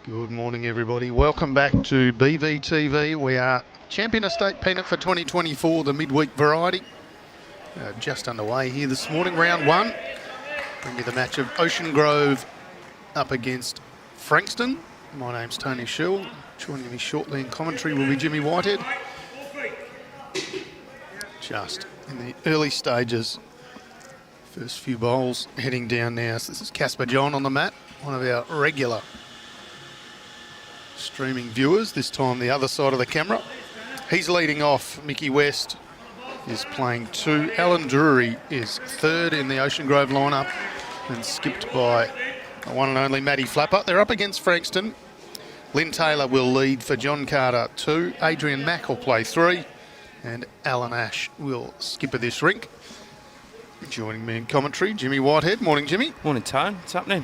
Good morning, everybody. Welcome back to BVTV. We are Champion Estate Pennant for 2024, the midweek variety. Just underway here this morning, round one. Bring you the match of Ocean Grove up against Frankston. My name's Tony Schill. Joining me shortly in commentary will be Jimmy Whitehead. Just in the early stages. First few bowls heading down now. So this is Casper John on the mat, one of our regular streaming viewers, this time the other side of the camera. He's leading off. Mickey West is playing two. Alan Drury is third in the Ocean Grove lineup and skipped by the one and only Matty Flapper. They're up against Frankston. Lynn Taylor will lead for John Carter 2. Adrian Mack will play 3. And Alan Ash will skipper this rink. Joining me in commentary, Jimmy Whitehead. Morning, Jimmy. Morning, Tone. What's happening?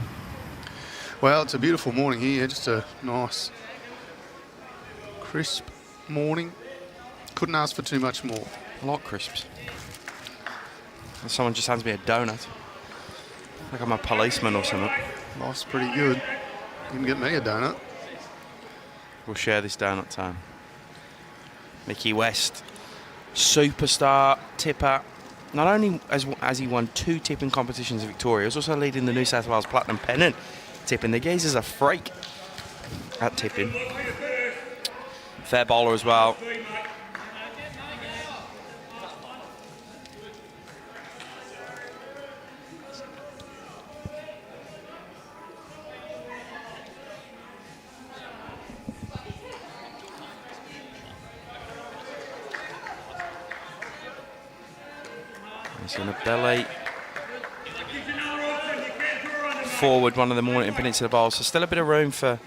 Well, it's a beautiful morning here. Just a nice, crisp morning. Couldn't ask for too much more. I like crisps. Someone just hands me a donut. Like I'm a policeman or something. Life's pretty good. You can get me a donut. We'll share this donut time. Mickey West, superstar tipper. Not only has he won 2 tipping competitions in Victoria, he's also leading the New South Wales Platinum Pennant tipping. The geezer's a freak at tipping. Fair bowler as well. He's in a belly. Forward, one of the Mornington Peninsula bowls. So still a bit of room for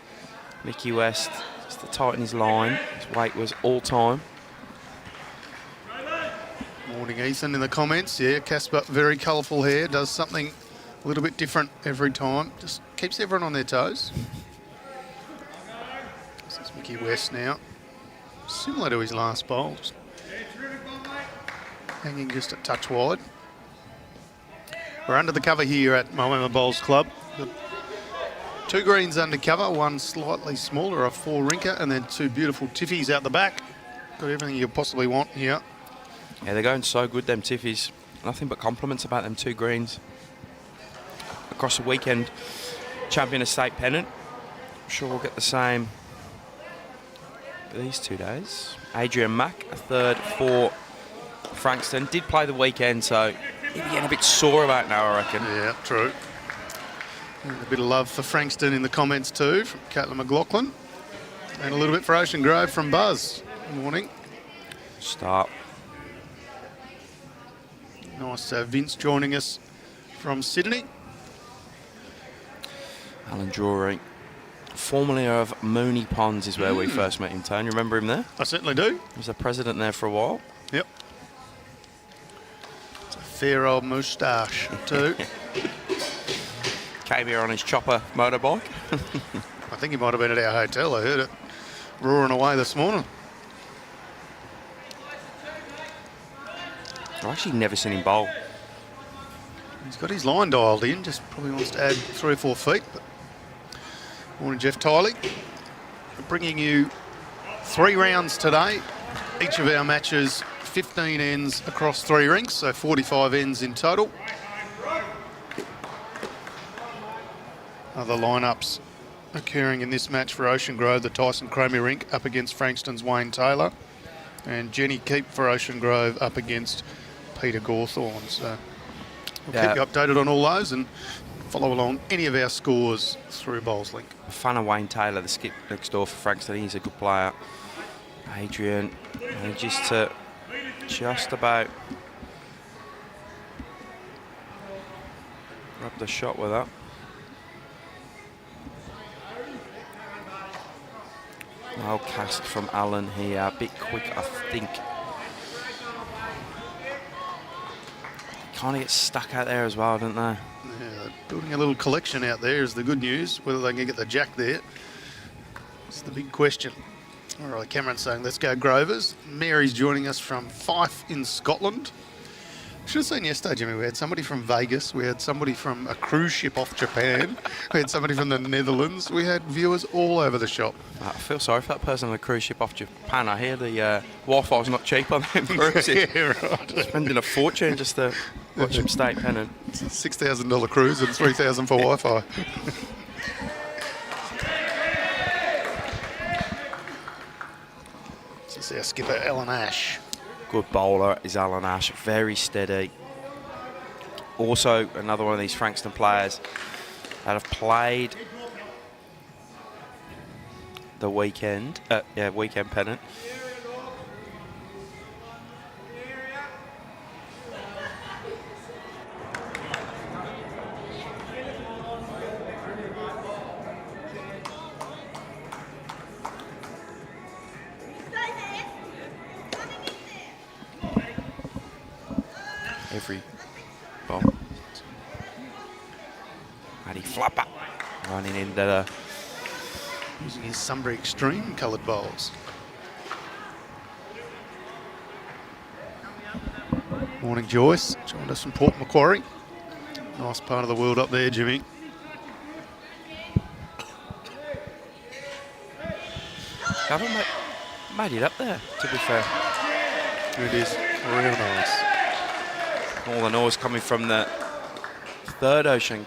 Mickey West. Just to tighten his line. His weight was all time. Morning, Ethan, in the comments. Yeah, Casper, very colourful hair. Does something a little bit different every time. Just keeps everyone on their toes. This is Mickey West now. Similar to his last bowl. Just hanging just a touch wide. We're under the cover here at Moama Bowls Club. Got 2 greens under cover, one slightly smaller, a 4-rinker, and then 2 beautiful tiffies out the back. Got everything you could possibly want here. Yeah, they're going so good, them tiffies. Nothing but compliments about them 2 greens. Across the weekend, Champion Estate Pennant. I'm sure we'll get the same these 2 days. Adrian Mack, a third for Frankston. Did play the weekend, so he'll be getting a bit sore about now, I reckon. Yeah, true. And a bit of love for Frankston in the comments too, from Caitlin McLaughlin. And a little bit for Ocean Grove from Buzz. Good morning. Start. Nice Vince joining us from Sydney. Alan Drury, formerly of Mooney Ponds, is where we first met him, Tone. You remember him there? I certainly do. He was the president there for a while. Yep. It's a fair old moustache too. Came here on his chopper motorbike. I think he might have been at our hotel. I heard it roaring away this morning. I've actually never seen him bowl. He's got his line dialed in, just probably wants to add 3 or 4 feet. But morning, Jeff Tiley. We're bringing you 3 rounds today. Each of our matches, 15 ends across 3 rinks, so 45 ends in total. Other lineups occurring in this match for Ocean Grove, the Tyson Cromie rink up against Frankston's Wayne Taylor, and Jenny Keep for Ocean Grove up against Peter Gawthorne. So we'll keep you updated on all those and follow along any of our scores through Bowls Link. A fan of Wayne Taylor, the skip next door for Frankston. He's a good player. Adrian manages to just about grab the shot with that. Well cast from Alan here, a bit quick, I think. Kind of get stuck out there as well, don't they? Yeah, building a little collection out there is the good news. Whether they can get the jack there, it's the big question. All right, Cameron's saying, let's go Grovers. Mary's joining us from Fife in Scotland. Should have seen yesterday, Jimmy. We had somebody from Vegas. We had somebody from a cruise ship off Japan. We had somebody from the Netherlands. We had viewers all over the shop. I feel sorry for that person on the cruise ship off Japan. I hear the Wi-Fi's not cheap on them cruises. Yeah, right. Spending a fortune just to watch them stay Pennant. It's a $6,000 cruise and $3,000 for Wi-Fi. This is our skipper, Alan Ash. Good bowler is Alan Ash, very steady. Also, another one of these Frankston players that have played the weekend Pennant. Every ball. Matty Flapper running into the... Using his Sunbury Extreme coloured bowls. Morning, Joyce. Joined us from Port Macquarie. Nice part of the world up there, Jimmy. Haven't made it up there, to be fair. It is real nice. All the noise coming from the third ocean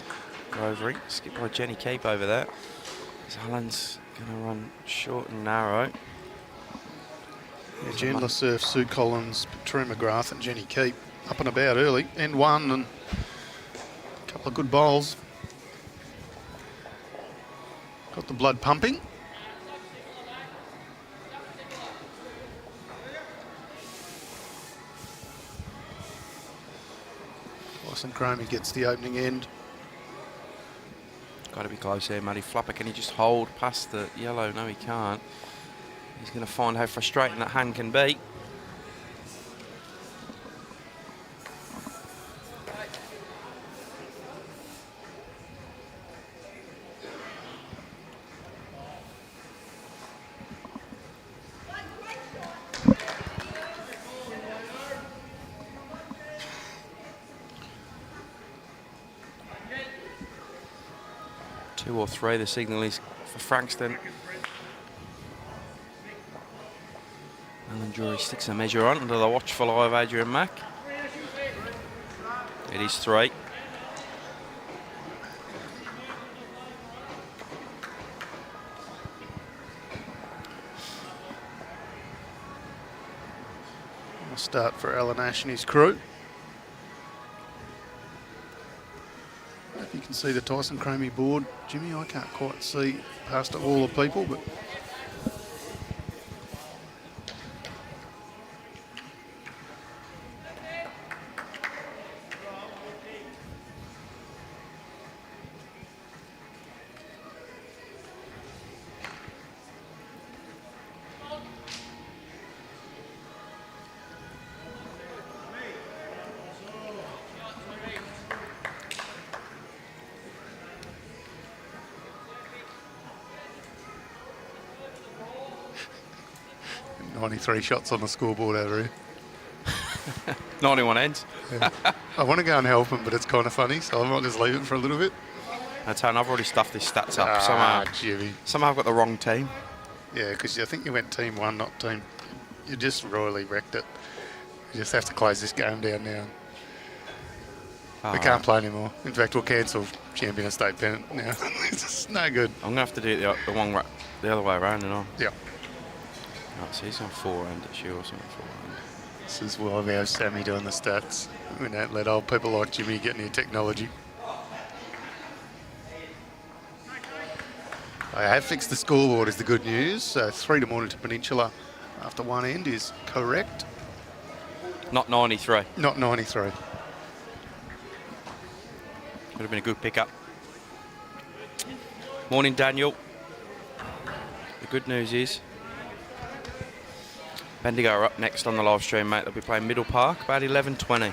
Grovery. Skip by Jenny Keep over there. Alan's going to run short and narrow. Yeah, Chandler Surf, Sue Collins, Patricia McGrath and Jenny Keep up and about early. End one and a couple of good bowls. Got the blood pumping. Tyson Cromie gets the opening end. Got to be close here, Matty Flapper. Can he just hold past the yellow? No, he can't. He's going to find how frustrating that hand can be. Two or three, the signal is for Frankston. Alan Drury sticks a measure on under the watchful eye of Adrian Mack. It is three. A start for Alan Ash and his crew. If you can see the Tyson Cromie board, Jimmy, I can't quite see past all the people, but .93 shots on the scoreboard over here. 91 ends. Yeah. I want to go and help him, but it's kind of funny, so I might just leave it for a little bit. I've already stuffed these stats up. Jimmy. Somehow I've got the wrong team. Yeah, because I think you went team one, not team. You just royally wrecked it. You just have to close this game down now. We can't play anymore. In fact, we'll cancel Champion of State Pennant now. It's just no good. I'm going to have to do it the other way around, and all. Yeah. Right, so he's on 4 and it's yours on 4 and. This is why we have Sammy doing the stats. We don't let old people like Jimmy get near technology. I have fixed the scoreboard is the good news. So 3 to Mornington Peninsula after one end is correct. Not 93. Not 93. Would have been a good pickup. Morning, Daniel. The good news is Bendigo are up next on the live stream, mate. They'll be playing Middle Park about 11:20.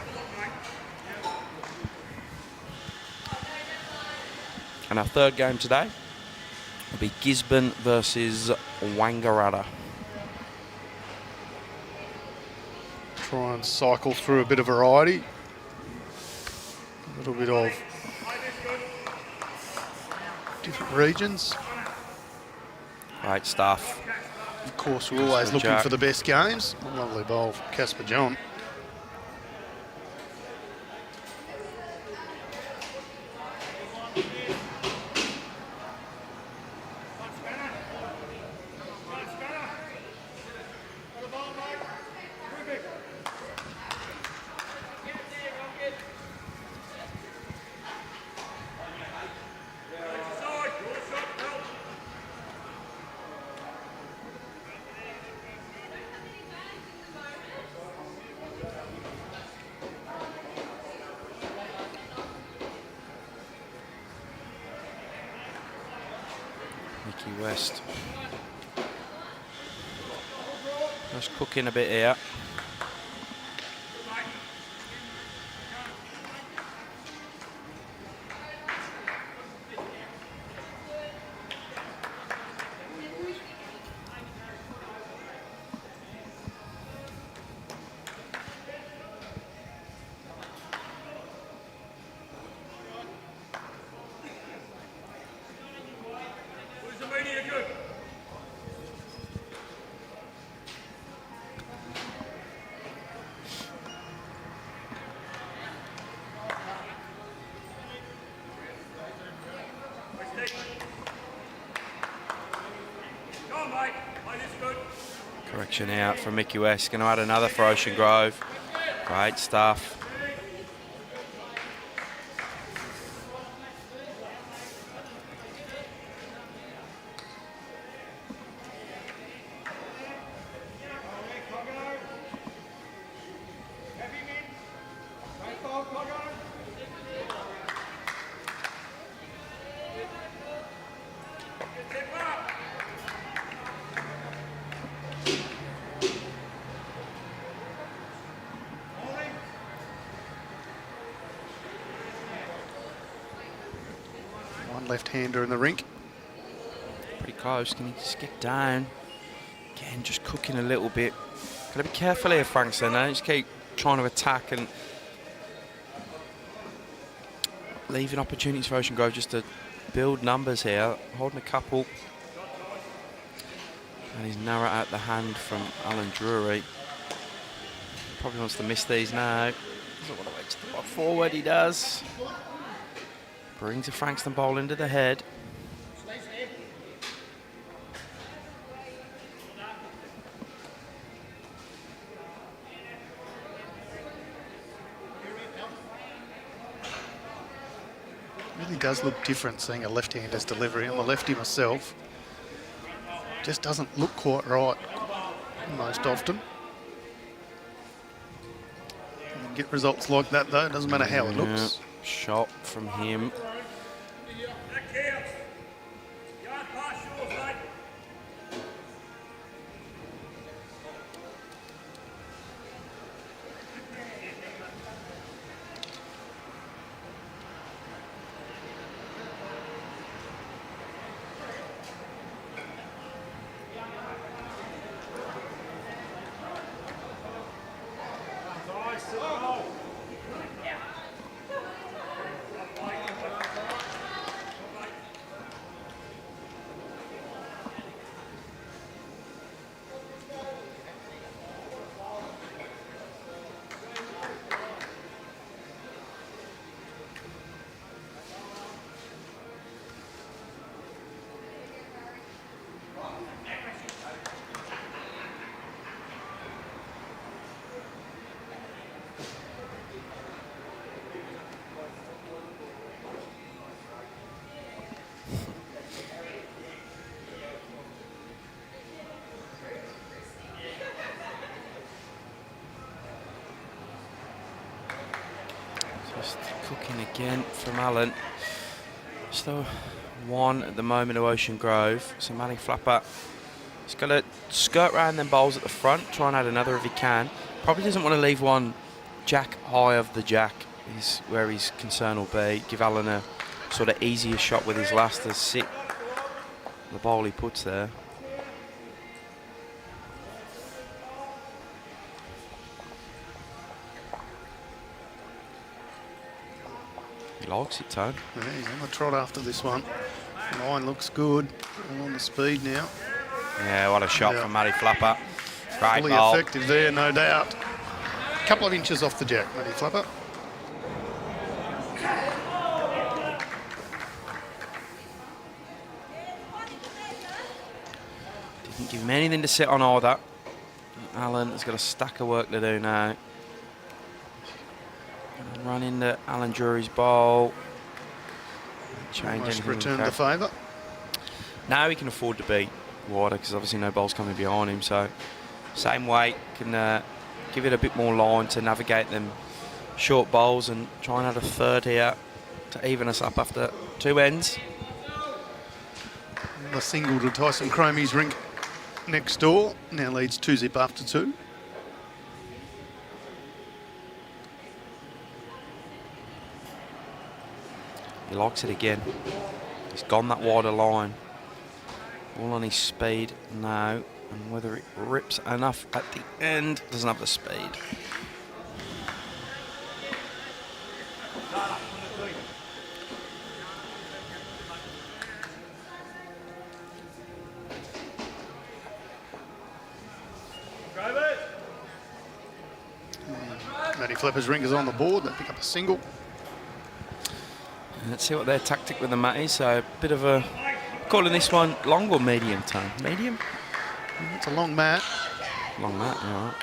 And our third game today will be Gisborne versus Wangaratta. Try and cycle through a bit of variety. A little bit of different regions. Great stuff. Of course, we're always looking Jack. for the best games. A lovely bowl from Casper John. Mickey West. Just cooking a bit here. Correction out from Mickey West. Going to add another for Ocean Grove. Great stuff. One left-hander in the rink. Pretty close. Can he just get down? Again, just cooking a little bit. Got to be careful here, Frankston. Don't just keep trying to attack and leaving opportunities for Ocean Grove just to build numbers here. Holding a couple. And he's narrow out the hand from Alan Drury. Probably wants to miss these now. Doesn't want to wait to the forward, he does. Brings a Frankston bowl into the head. Really does look different seeing a left-hander's delivery. I'm a lefty myself. Just doesn't look quite right most often. You can get results like that though, it doesn't matter how it looks. Shot from him. Just cooking again from Alan. Still one at the moment of Ocean Grove. So Manny Flapper he's got to skirt round them bowls at the front, try and add another if he can. Probably doesn't want to leave one jack high of the jack is where his concern will be. Give Alan a sort of easier shot with his last to sit the bowl he puts there. He likes it, Tone. Yeah, he's on the trot after this one. Line looks good. All on the speed now. Yeah, what a shot from Matty Flapper. Great Fully ball. effective there, no doubt. Couple of inches off the jack, Matty Flapper. Didn't give him anything to sit on either. Alan has got a stack of work to do now. Run into Alan Drury's ball. Change Almost anything. returned the favour. Now he can afford to be wider because obviously no ball's coming behind him. So same weight, can give it a bit more line to navigate them short bowls and try and add a third here to even us up after two ends. The single to Tyson Cromie's rink next door. Now leads 2-zip after 2. He likes it again. He's gone that wider line. All on his speed now. And whether it rips enough at the end, doesn't have the speed. Matty Flapper's ring is on the board. They pick up a single. Let's see what their tactic with the mat is. So a bit of a, calling this one long or medium, Tone? Medium? It's a long mat. Long mat, yeah, right.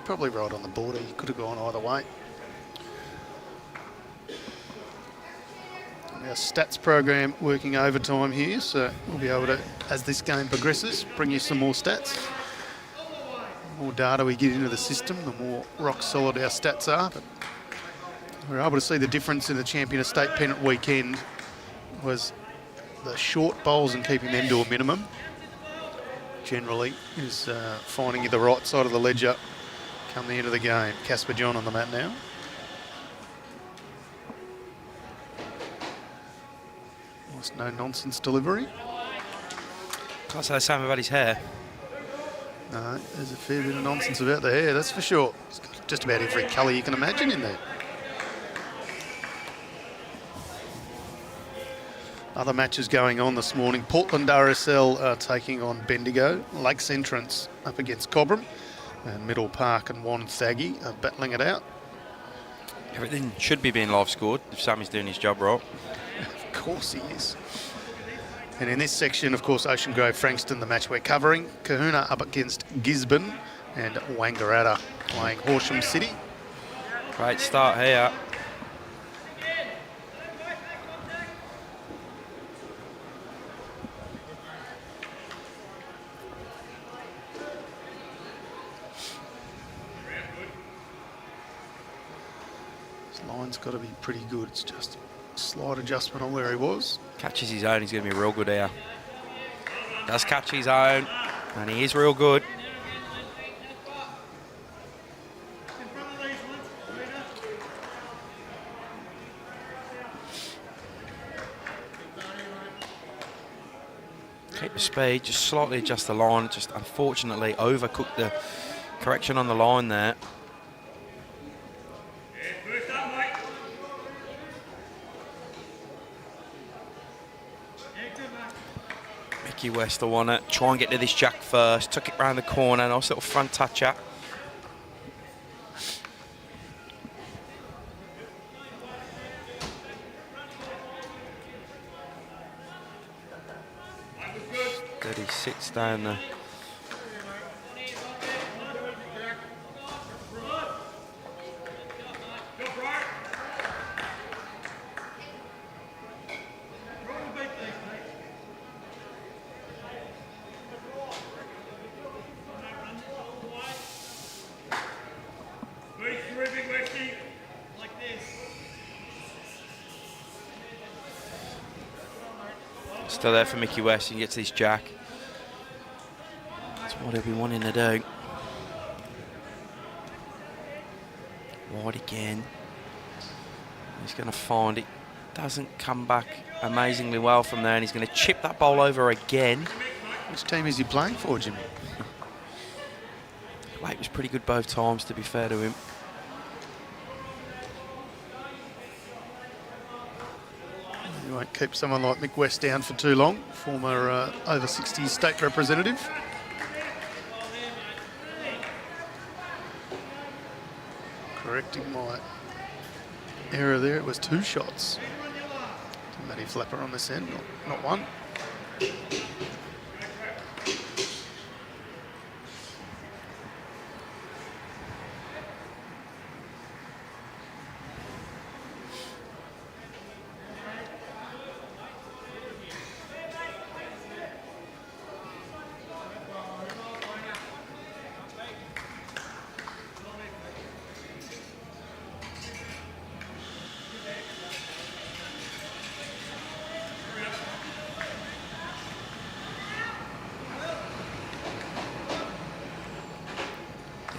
Probably right on the border. He could have gone either way. Our stats program working overtime here, so we'll be able to, as this game progresses, bring you some more stats. The more data we get into the system, the more rock solid our stats are. But we're able to see the difference in the Champion Estate Pennant weekend was the short bowls and keeping them to a minimum. Generally is finding you the right side of the ledger come the end of the game. Casper John on the mat now. Nice no-nonsense delivery. Can't say the same about his hair. No, there's a fair bit of nonsense about the hair, that's for sure. It's got just about every colour you can imagine in there. Other matches going on this morning. Portland RSL are taking on Bendigo. Lakes Entrance up against Cobram. And Middle Park and Wonthaggi are battling it out. Everything should be being live scored if Sammy's doing his job right. Of course he is. And in this section, of course, Ocean Grove, Frankston, the match we're covering. Kahuna up against Gisborne and Wangaratta playing Horsham City. Great start here. His line's got to be pretty good. It's just a slight adjustment on where he was. Catches his own, he's going to be real good here. Does catch his own, and he is real good. Keep the speed, just slightly adjust the line. Just unfortunately overcooked the correction on the line there. Mickey West will want to try and get to this jack first. Took it round the corner, nice little front toucher. Steady sits down there. Still there for Mickey West. He can get to this jack. That's what he'll be wanting to do. Wide again. He's going to find it. Doesn't come back amazingly well from there, and he's going to chip that bowl over again. Which team is he playing for, Jimmy? Blake was pretty good both times, to be fair to him. You won't keep someone like Mick West down for too long, former over 60s state representative. Correcting my error there, it was 2 shots to Matty Flapper on this end, not one.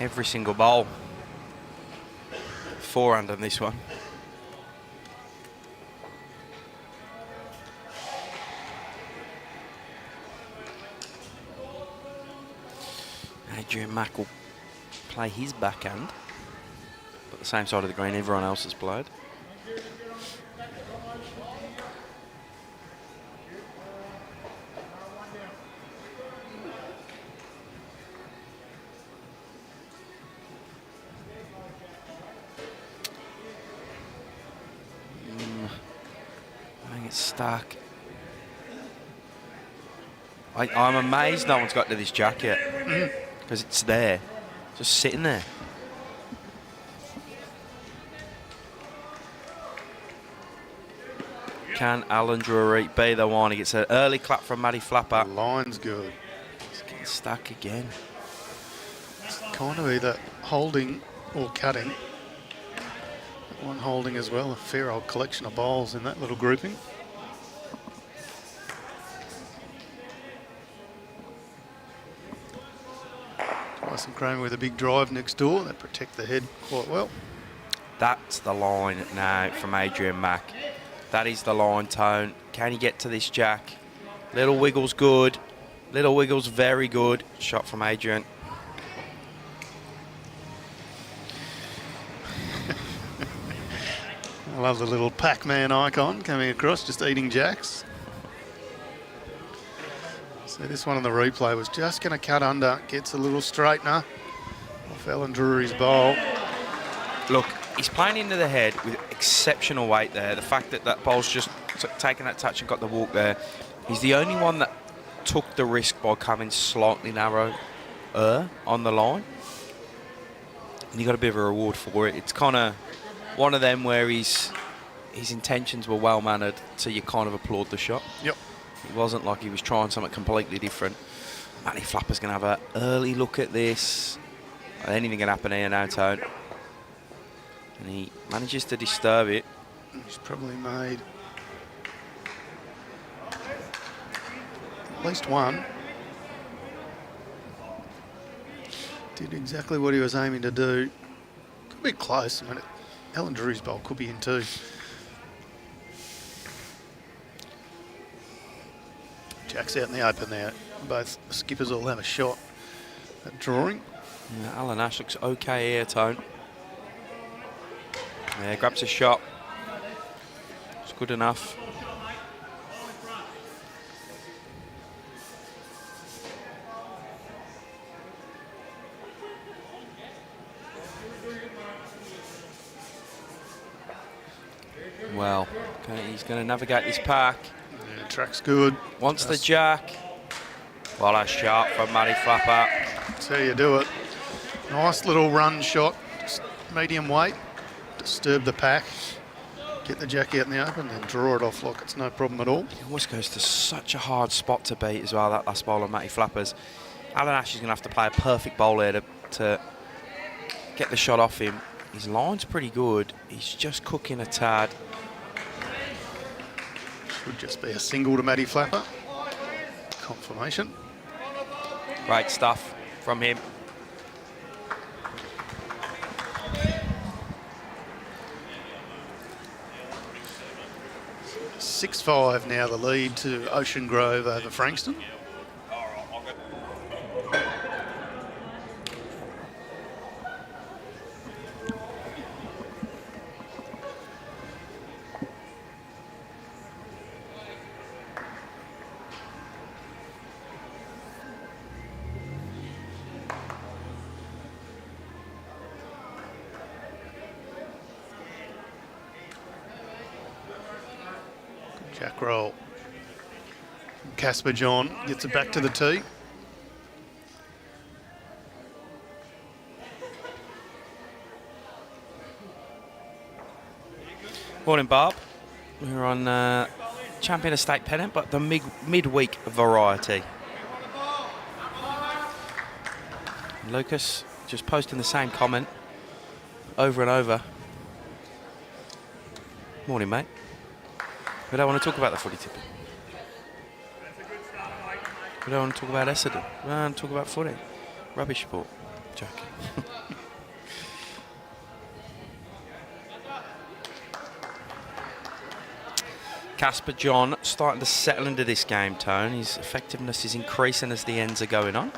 Every single bowl. 4-hand on this one. Adrian Mack will play his backhand, but the same side of the green everyone else has played. Stuck. I'm amazed no one's got to this jack yet, because it's there, just sitting there. Can Alan Drury be the one? He gets an early clap from Matty Flapper. The line's good. He's getting stuck again. It's kind of either holding or cutting. One holding as well, a fair old collection of bowls in that little grouping. Tyson Kramer with a big drive next door. They protect the head quite well. That's the line now from Adrian Mack. That is the line, Tone. Can he get to this jack? Little wiggle's good. Little wiggle's very good. Shot from Adrian. I love the little Pac-Man icon coming across, just eating jacks. So this one on the replay was just going to cut under, gets a little straightener off Alan Drury's bowl. Look, he's playing into the head with exceptional weight there. The fact that that bowl's just taken that touch and got the walk there. He's the only one that took the risk by coming slightly narrow on the line. And he got a bit of a reward for it. It's kind of one of them where his intentions were well-mannered, so you kind of applaud the shot. Yep. It wasn't like he was trying something completely different. Matty Flapper's going to have an early look at this. Anything can happen here now, Tone. And he manages to disturb it. He's probably made at least one. Did exactly what he was aiming to do. Could be close. I mean, Alan Drury's bowl could be in too. Jack's out in the open there. Both skippers will have a shot at drawing. Yeah, Alan Ash looks okay here, Tone. Yeah, grabs a shot. It's good enough. Well, okay, he's going to navigate this park. Yeah, track's good. Wants the jack. Well, a shot from Matty Flapper. That's how you do it. Nice little run shot, just medium weight. Disturb the pack, get the jack out in the open, then draw it off like it's no problem at all. It almost goes to such a hard spot to beat as well, that last bowl on Matty Flapper's. Alan Ash is going to have to play a perfect bowl here to get the shot off him. His line's pretty good. He's just cooking a tad. Should just be a single to Matty Flapper. Confirmation. Great stuff from him. Six 6-5 now the lead to Ocean Grove over Frankston. Jack roll. Casper John gets it back to the tee. Morning, Barb. We're on Champion Estate Pennant, but the midweek variety. Lucas just posting the same comment over and over. Morning, mate. We don't want to talk about the footy tipping. We don't want to talk about Essendon. We don't want to talk about footy. Rubbish sport. Joking. Casper John starting to settle into this game, Tone. His effectiveness is increasing as the ends are going on.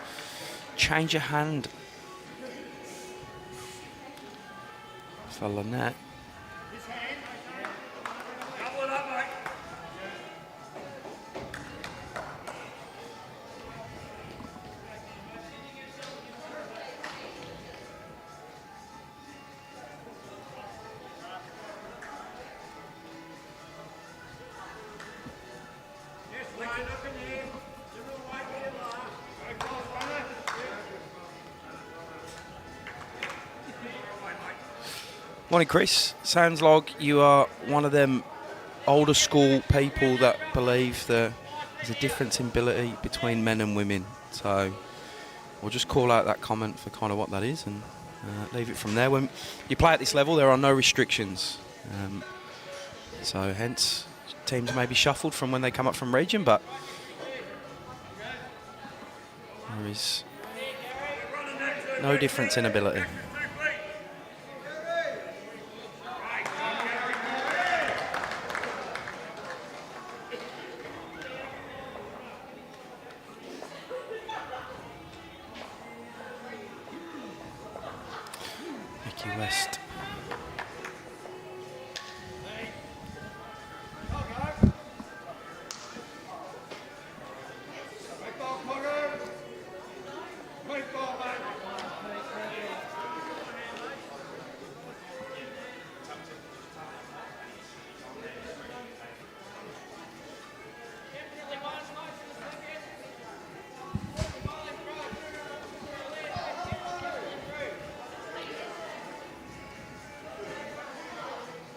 Change of hand for Lynette. Morning, Chris. Sounds like you are one of them older school people that believe that there's a difference in ability between men and women. So we'll just call out that comment for kind of what that is and leave it from there. When you play at this level, there are no restrictions. So hence, teams may be shuffled from when they come up from region, but there is no difference in ability. West.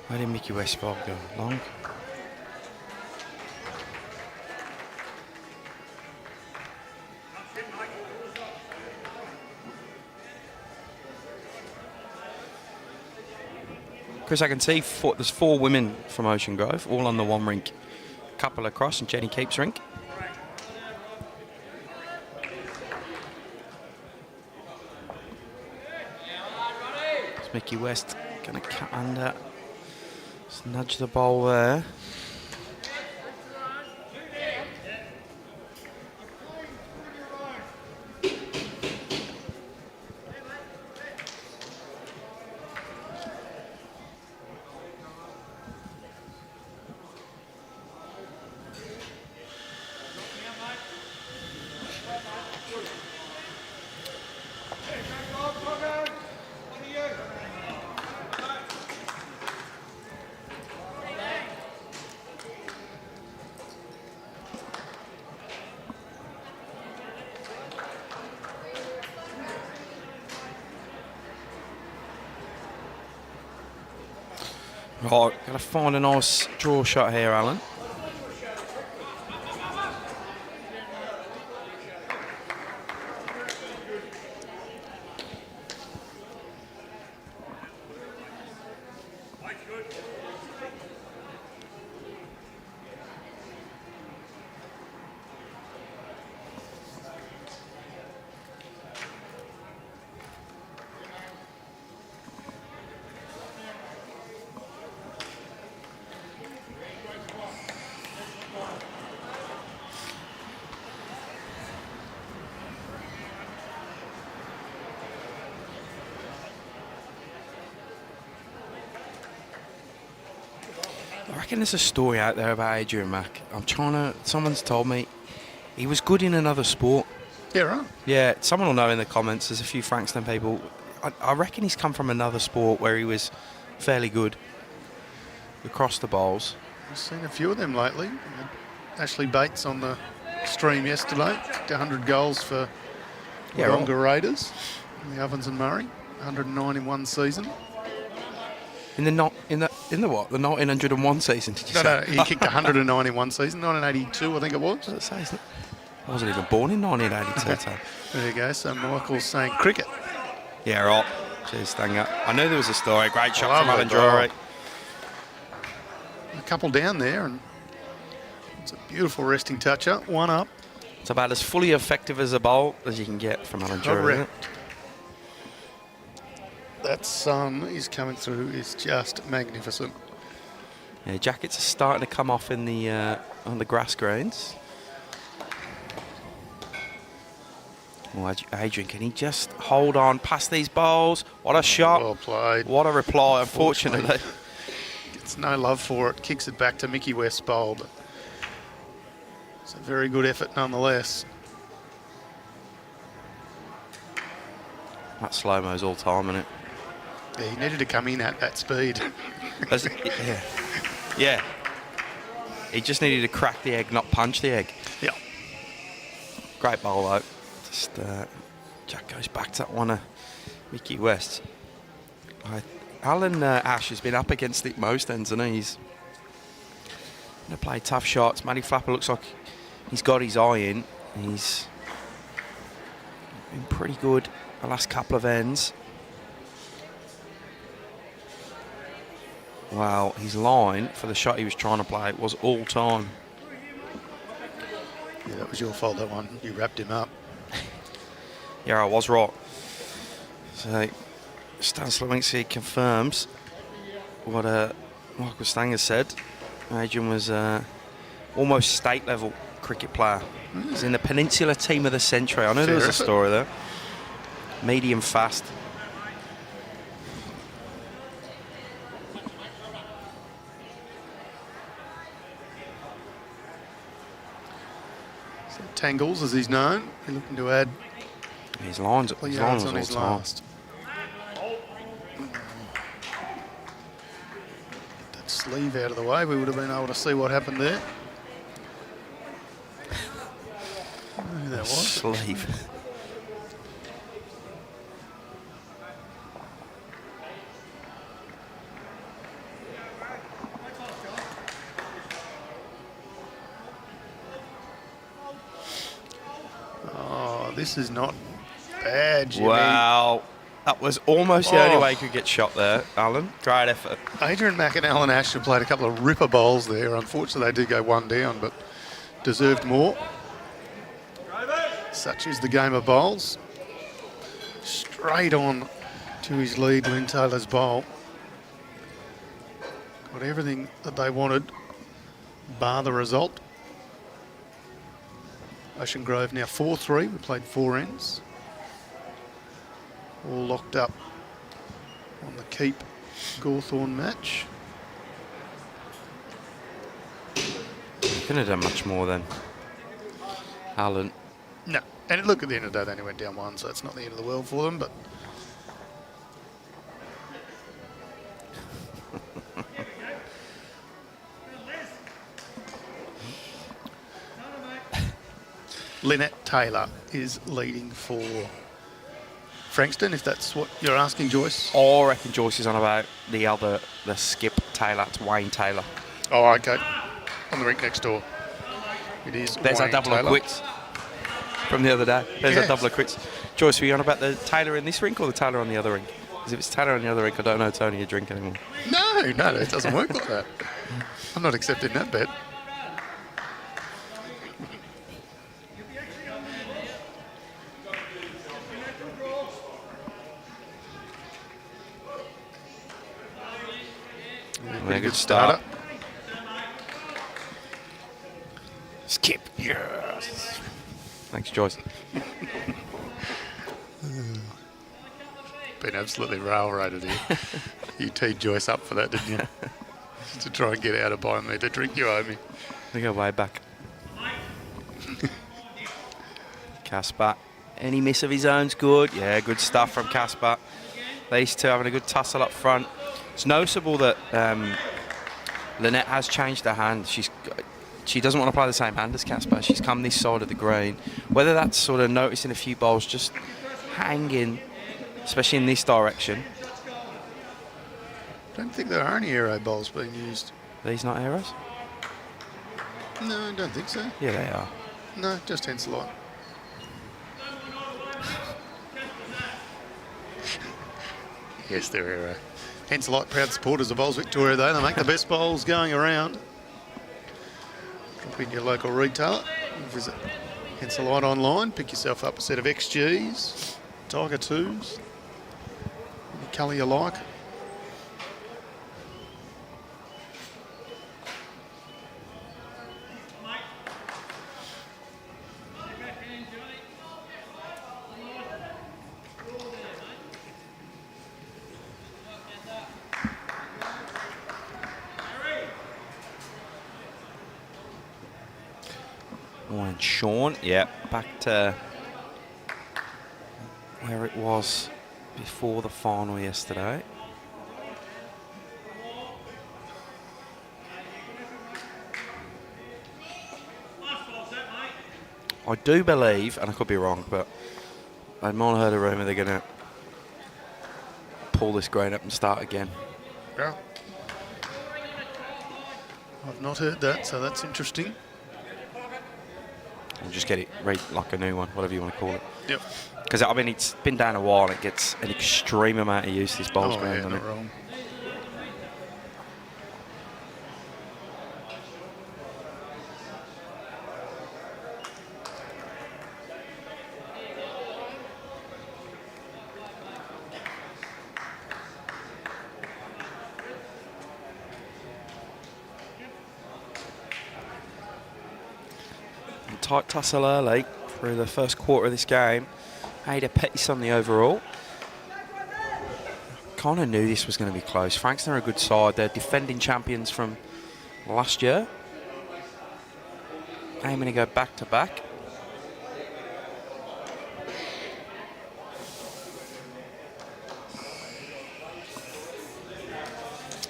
Where did Mickey West ball go? Long? Chris, I can see there's 4 women from Ocean Grove, all on the one rink. Couple across and Jenny Keeps rink. It's Mickey West going to cut under. Just nudge the ball there. Right, got to find a nice draw shot here, Alan. I reckon there's a story out there about Adrian Mack. Someone's told me he was good in another sport. Yeah, right. Yeah, someone will know in the comments. There's a few Frankston people. I reckon he's come from another sport where he was fairly good across the bowls. I've seen a few of them lately. Ashley Bates on the stream yesterday. Kicked 100 goals for the Wodonga Raiders in the Ovens and Murray. 109 in one season. In the 1901 season, did you say? No, he kicked 109 in one season. 1982, I think it was. I wasn't even born in 1982. So. There you go. So Michael's saying cricket. Yeah, right. Cheers, Stanger. I knew there was a story. Great shot from Lovely Alan Drury. A couple down there, and it's a beautiful resting touch-up. One up. It's about as fully effective as a bowl as you can get from Alan Drury. Isn't it? That sun is coming through is just magnificent. Yeah, jackets are starting to come off in the on the grass greens. Oh, Adrian, can he just hold on past these bowls? What a shot. Well played. What a reply, unfortunately. Gets no love for it. Kicks it back to Mickey West's bowl. But it's a very good effort nonetheless. That slow-mo's all time, isn't it? Yeah, he needed to come in at that speed. Yeah. He just needed to crack the egg, not punch the egg. Yeah. Great bowl, though. Just Jack goes back to that one of Mickey West. Alan Ash has been up against it most ends, and he's going to play tough shots. Matty Flapper looks like he's got his eye in. He's been pretty good the last couple of ends. Wow, his line for the shot he was trying to play was all time. Yeah, that was your fault, that one. You wrapped him up. Yeah, I was right. So, Stan Slawinsky confirms what Michael Stanger said. Adrian was almost state-level cricket player. He's in the Peninsula Team of the Century. I know there was a story there. Medium fast. So Tangles, as he's known, he's looking to add his lines on his last. That sleeve out of the way, we would have been able to see what happened there. Who that was? Sleeve. This is not bad, Jimmy. Wow. That was almost the only way he could get shot there, Alan. Great effort. Adrian Mack and Alan Ash have played a couple of ripper bowls there. Unfortunately, they did go one down, but deserved more. Such is the game of bowls. Straight on to his lead, Lynn Taylor's bowl. Got everything that they wanted, bar the result. Ocean Grove now 4-3. We played 4 ends. All locked up on the Keep Gawthorne match. Couldn't have done much more than Alan. No. And look, at the end of the day, they only went down 1, so it's not the end of the world for them, but Lynette Taylor is leading for Frankston, if that's what you're asking, Joyce. I reckon Joyce is on about the skip Taylor. It's Wayne Taylor. Oh, okay. On the rink next door. It is There's Wayne a double Taylor. of quits from the other day. There's a double of quits. Joyce, were you on about the Taylor in this rink or the Taylor on the other rink? Because if it's Taylor on the other rink, I don't know it's only a drink anymore. No, it doesn't work like that. I'm not accepting that bet. Yeah, good start. Skip, yes. Thanks, Joyce. Been absolutely railroaded here. You teed Joyce up for that, didn't you? To try and get out of buying me the drink you owe me. We go way back. Casper. Any miss of his own's good. Yeah, good stuff from Casper. These two having a good tussle up front. It's noticeable that Lynette has changed her hand. She doesn't want to play the same hand as Casper. She's come this side of the green. Whether that's sort of noticing a few balls just hanging, especially in this direction. I don't think there are any aero bowls being used. These not arrows? No, I don't think so. Yeah, they are. No, just Henselite. Yes, they're aero. Henselite, proud supporters of Bowls Victoria, though. They make the best bowls going around. Drop in your local retailer. Visit Henselite online. Pick yourself up a set of XGs, Tiger 2s, any colour you like. And Sean, yeah, back to where it was before the final yesterday. I do believe, and I could be wrong, but I might have heard a rumour they're going to pull this grade up and start again. Yeah. I've not heard that, so that's interesting. And just get it read like a new one, whatever you want to call it. Yep. Because, I mean, it's been down a while and it gets an extreme amount of use, this bowls ground, yeah, doesn't not it? wrong. Tight tussle early through the first quarter of this game. Ada pace on the overall. Kind of knew this was going to be close. Frankston are a good side. They're defending champions from last year. Aiming to go back to back.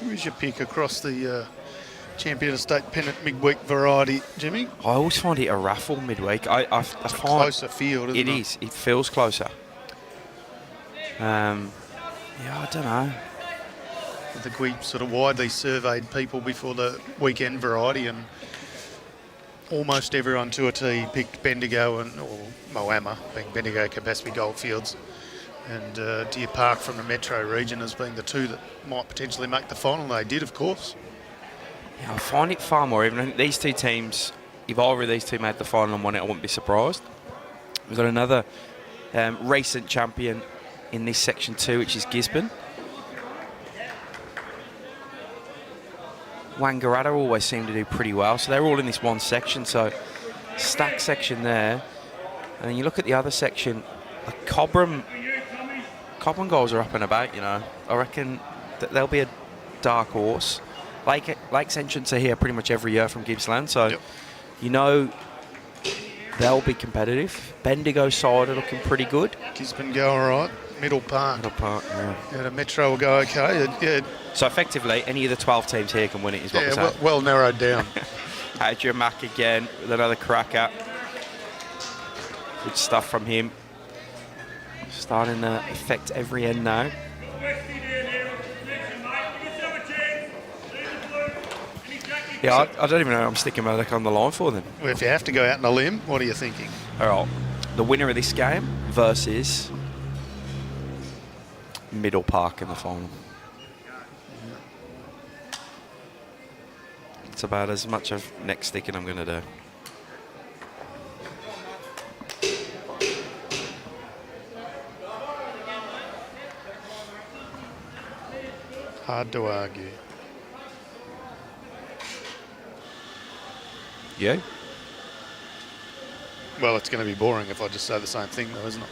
Who's your pick across the Champion of State Pennant midweek variety, Jimmy? I always find it a raffle midweek. I find It's a closer field, isn't it? It is. It feels closer. Yeah, I don't know. I think we sort of widely surveyed people before the weekend variety, and almost everyone to a T picked Bendigo or Moama, being Bendigo, Campaspe Goldfields, and Deer Park from the metro region as being the two that might potentially make the final. They did, of course. Yeah, I find it far more even. I think these two teams, if either of these two made the final and won it, I wouldn't be surprised. We've got another recent champion in this section too, which is Gisborne. Wangaratta always seem to do pretty well, so they're all in this one section. So stack section there, and then you look at the other section. Like Cobram goals are up and about. You know, I reckon there'll be a dark horse. Lake's entrants are here pretty much every year from Gippsland, so Yep. you know they'll be competitive. Bendigo side are looking pretty good. Gisborne go all right. Middle Park. Middle Park, yeah. Yeah, the Metro will go okay. Yeah, So effectively, any of the 12 teams here can win it, is what we're yeah, saying. well narrowed down. Adrian Mack again with another cracker. Good stuff from him. Starting to affect every end now. Yeah, I don't even know I'm sticking my neck on the line for them. Well, if you have to go out on a limb, what are you thinking? All right, the winner of this game versus Middle Park in the final. It's about as much of neck sticking I'm going to do. Hard to argue. Yeah? Well, it's going to be boring if I just say the same thing, though, isn't it?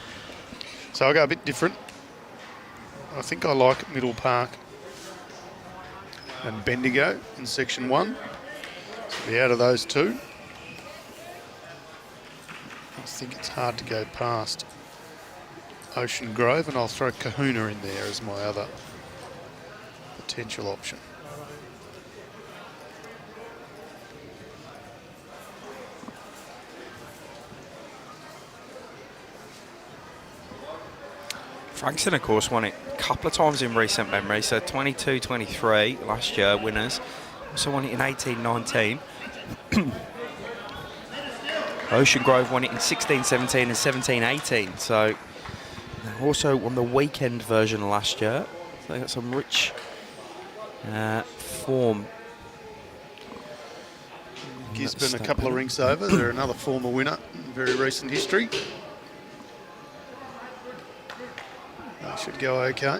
So I'll go a bit different. I think I like Middle Park and Bendigo in Section 1. So be out of those two. I think it's hard to go past Ocean Grove, and I'll throw Kahuna in there as my other potential option. Frankston, of course, won it a couple of times in recent memory. So 22-23 last year, winners. Also won it in 18-19. Ocean Grove won it in 16-17 and 17-18. So they also won the weekend version last year. So they got some rich form. Gisborne a couple of rinks over. They're another former winner in very recent history. That should go okay.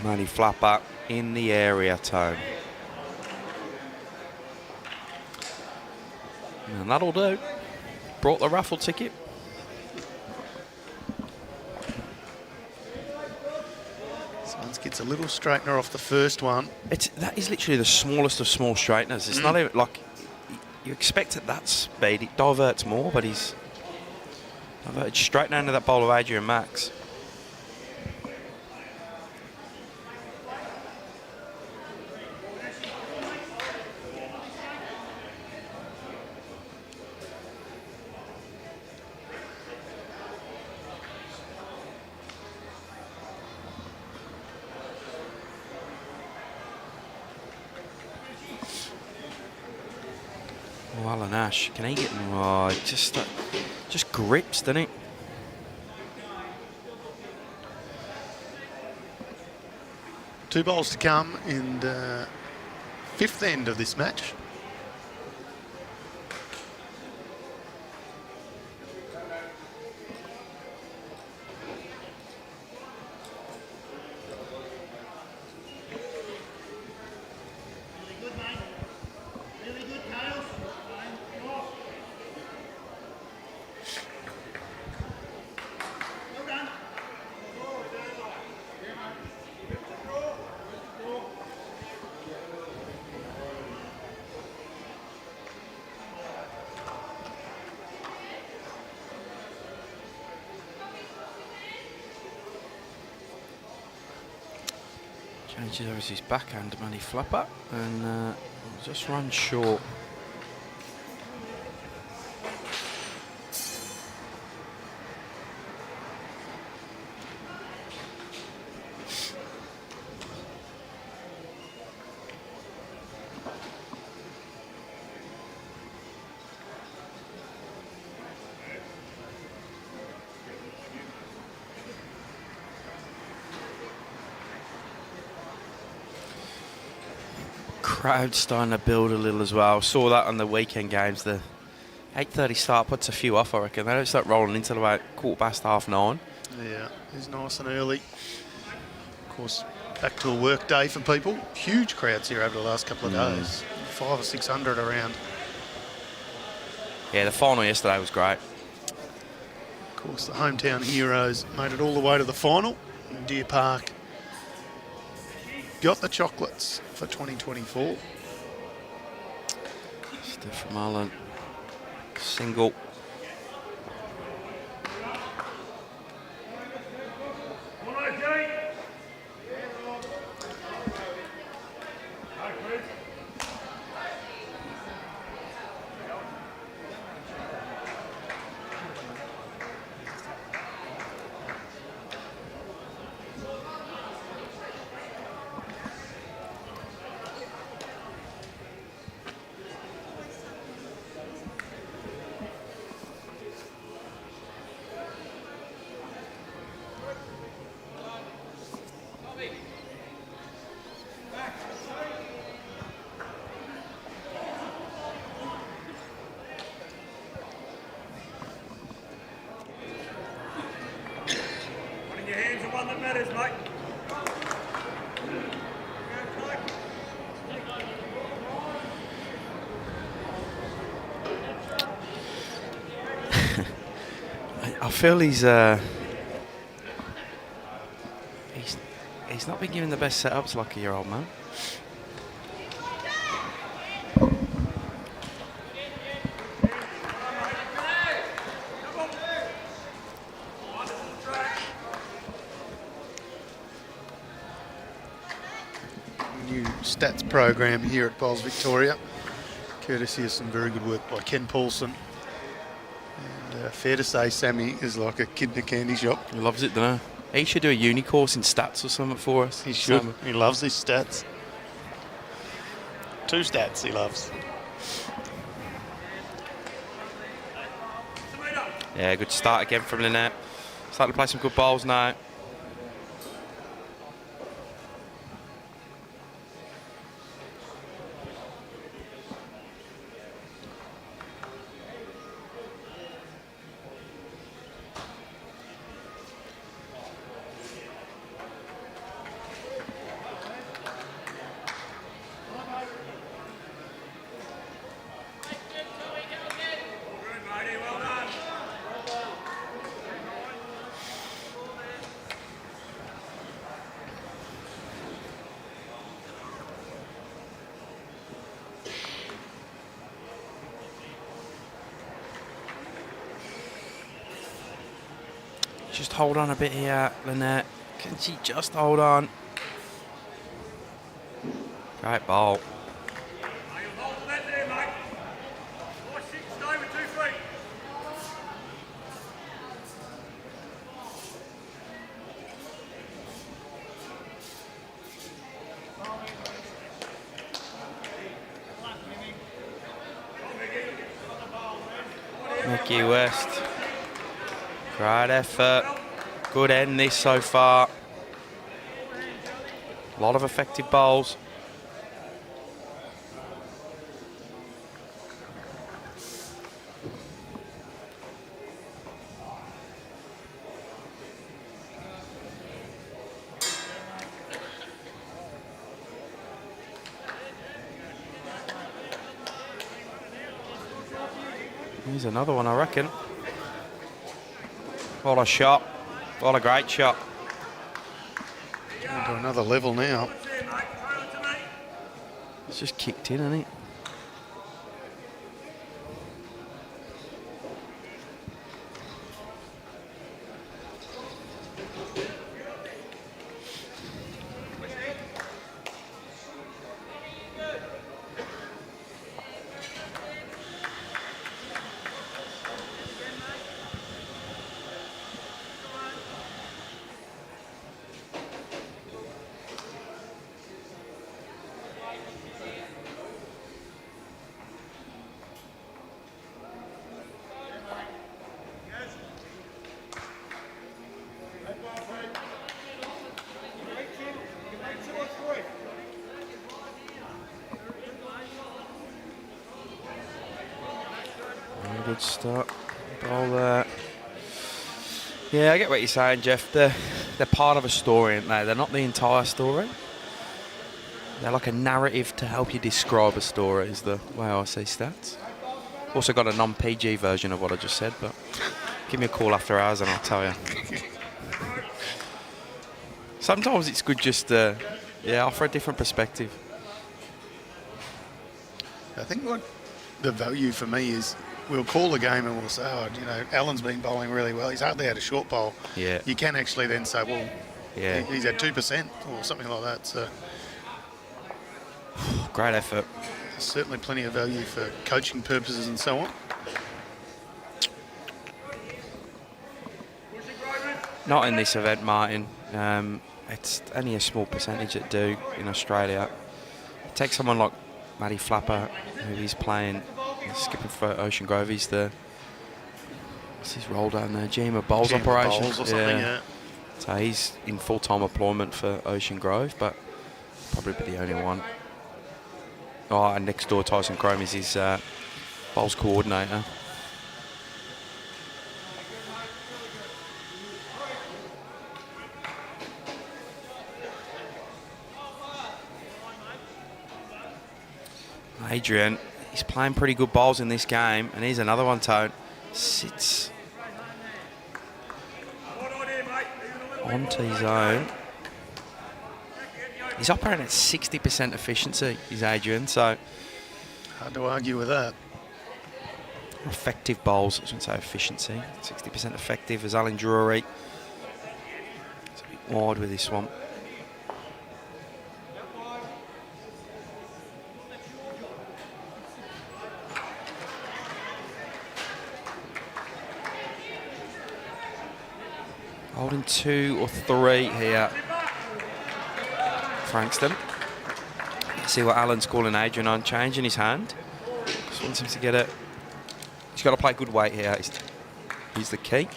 Money flapper in the area, Tone. And that'll do. Brought the raffle ticket. Someone gets a little straightener off the first one. That is literally the smallest of small straighteners. It's not even like you expect at that speed. It diverts more, but he's diverted straight down to that bowl of Adrian Max. Oh, Alan Ash, can he get him? Oh, just grips, doesn't it? Two bowls to come in the fifth end of this match. Changes over his backhand, money flapper, and just run short. Crowd starting to build a little as well. Saw that on the weekend games. The 8:30 start puts a few off, I reckon. They don't start rolling until about 9:15. Yeah, it's nice and early. Of course, back to a work day for people. Huge crowds here over the last couple of days. 500 or 600 around. Yeah, the final yesterday was great. Of course, the hometown heroes made it all the way to the final in Deer Park. Got the chocolates for 2024. Steph Mullen, single. I feel he's not been given the best setups, lucky your old man. New stats program here at Bowls Victoria, courtesy of some very good work by Ken Paulson. And fair to say, Sammy is like a kid in a candy shop. He loves it, doesn't He should do a uni course in stats or something for us. He should. He loves his stats. 2 stats he loves. Yeah, good start again from Lynette. Starting to play some good bowls now. Just hold on a bit here, Lynette. Can she just hold on? Great ball. Mickey West. Great effort. Good end this so far. A lot of effective bowls. Here's another one, I reckon. What a shot. What a great shot. Going to another level now. It's just kicked in, hasn't it? Good start. Ball there. Yeah, I get what you're saying, Jeff. They're part of a story, aren't they? They're not the entire story. They're like a narrative to help you describe a story, is the way I see stats. Also got a non-PG version of what I just said, but give me a call after hours and I'll tell you. Sometimes it's good just to offer a different perspective. I think what the value for me is, we'll call the game and we'll say, Alan's been bowling really well. He's hardly had a short bowl. Yeah. You can actually then say, well, yeah, he's at 2% or something like that. So great effort. There's certainly plenty of value for coaching purposes and so on. Not in this event, Martin. It's only a small percentage that do in Australia. Take someone like Matty Flapper, who he's playing. He's skipping for Ocean Grove. He's what's his role down there? GM of Bowls operation. Bowls or something, yeah. So he's in full-time employment for Ocean Grove, but probably be the only one. Oh, and next door, Tyson Crome is his bowls coordinator. Adrian, he's playing pretty good bowls in this game, and here's another one, Tone. Sits onto his own. He's operating at 60% efficiency, is Adrian, so... Hard to argue with that. Effective bowls, I shouldn't say efficiency. 60% effective as Alan Drury. It's a bit wide with this one. Holding 2 or 3 here. Frankston. See what Alan's calling Adrian on, changing his hand. Just wants him to get it. He's got to play good weight here. He's the key.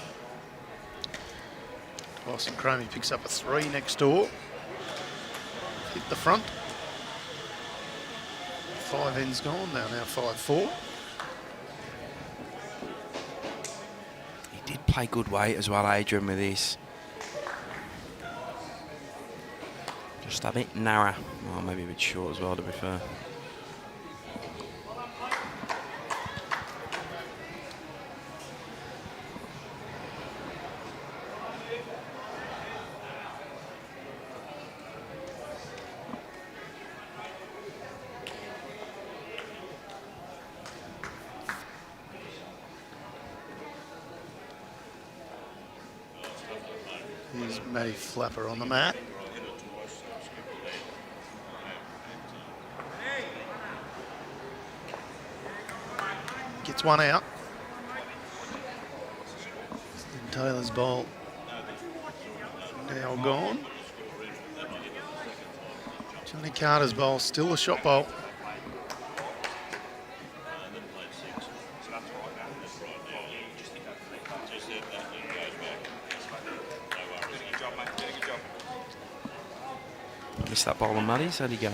Boston Chromie picks up a 3 next door. Hit the front. 5 ends gone, now 5-4. He did play good weight as well, Adrian, with this. Just a bit narrow. Well, maybe a bit short as well, to be fair. Here's Matty Flapper on the mat. Gets one out. And Taylor's ball now gone. Johnny Carter's bowl, still a shot bowl. Missed that ball on Muddies. How'd he go?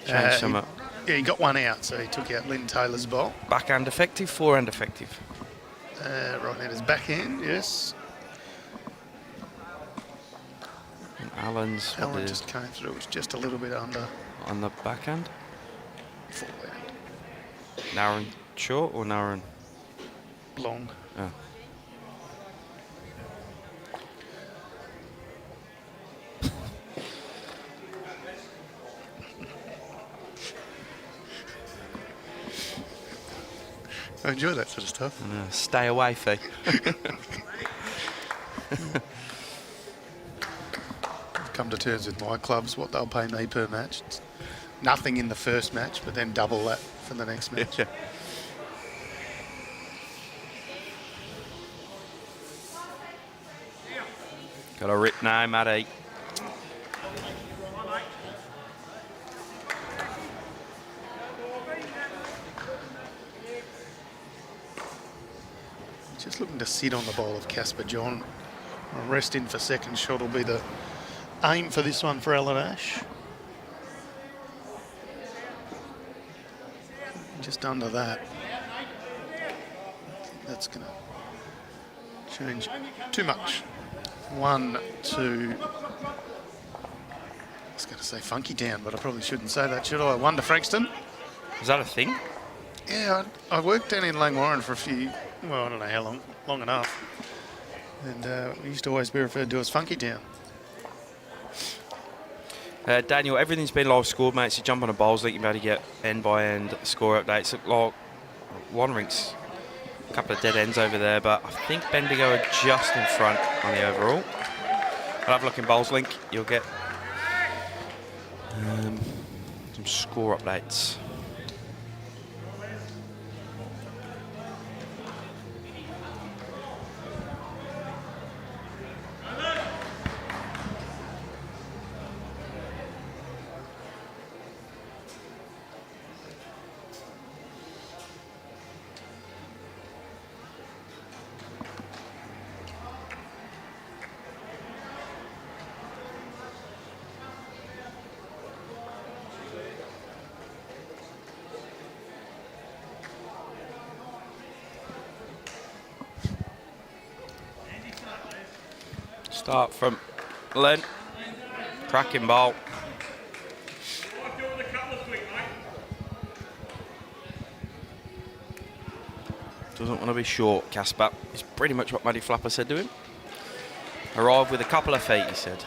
Changed some up. Yeah, he got one out, so he took out Lynn Taylor's bowl. Backhand effective, forehand effective. Right hand is backhand, yes. And Alan's Alan just came through, it was just a little bit under. on the backhand. Forehand. Narrow and short or narrow and Long. oh. I enjoy that sort of stuff. Stay away, Fee. I've come to terms with my clubs, what they'll pay me per match. It's nothing in the first match, but then double that for the next match. Yeah. Got a rip now, Matty. Just looking to sit on the ball of Casper John. Rest in for second shot will be the aim for this one for Alan Ash. Just under that. That's going to change too much. 1, 2. I was going to say Funky Town, but I probably shouldn't say that, should I? 1 to Frankston. Is that a thing? Yeah, I worked down in Langwarrin for a few, well, I don't know how long enough. And we used to always be referred to as Funky Town. Daniel, everything's been live scored, mate. So jump on a bowls league, you're about to get end by end score updates. Like Wannering's a couple of dead ends over there, but I think Bendigo are just in front on the overall. I'll have a look in bowls link. You'll get some score updates. Start from Len. Cracking ball. Doesn't want to be short, Casper. It's pretty much what Matty Flapper said to him. Arrived with a couple of feet, he said.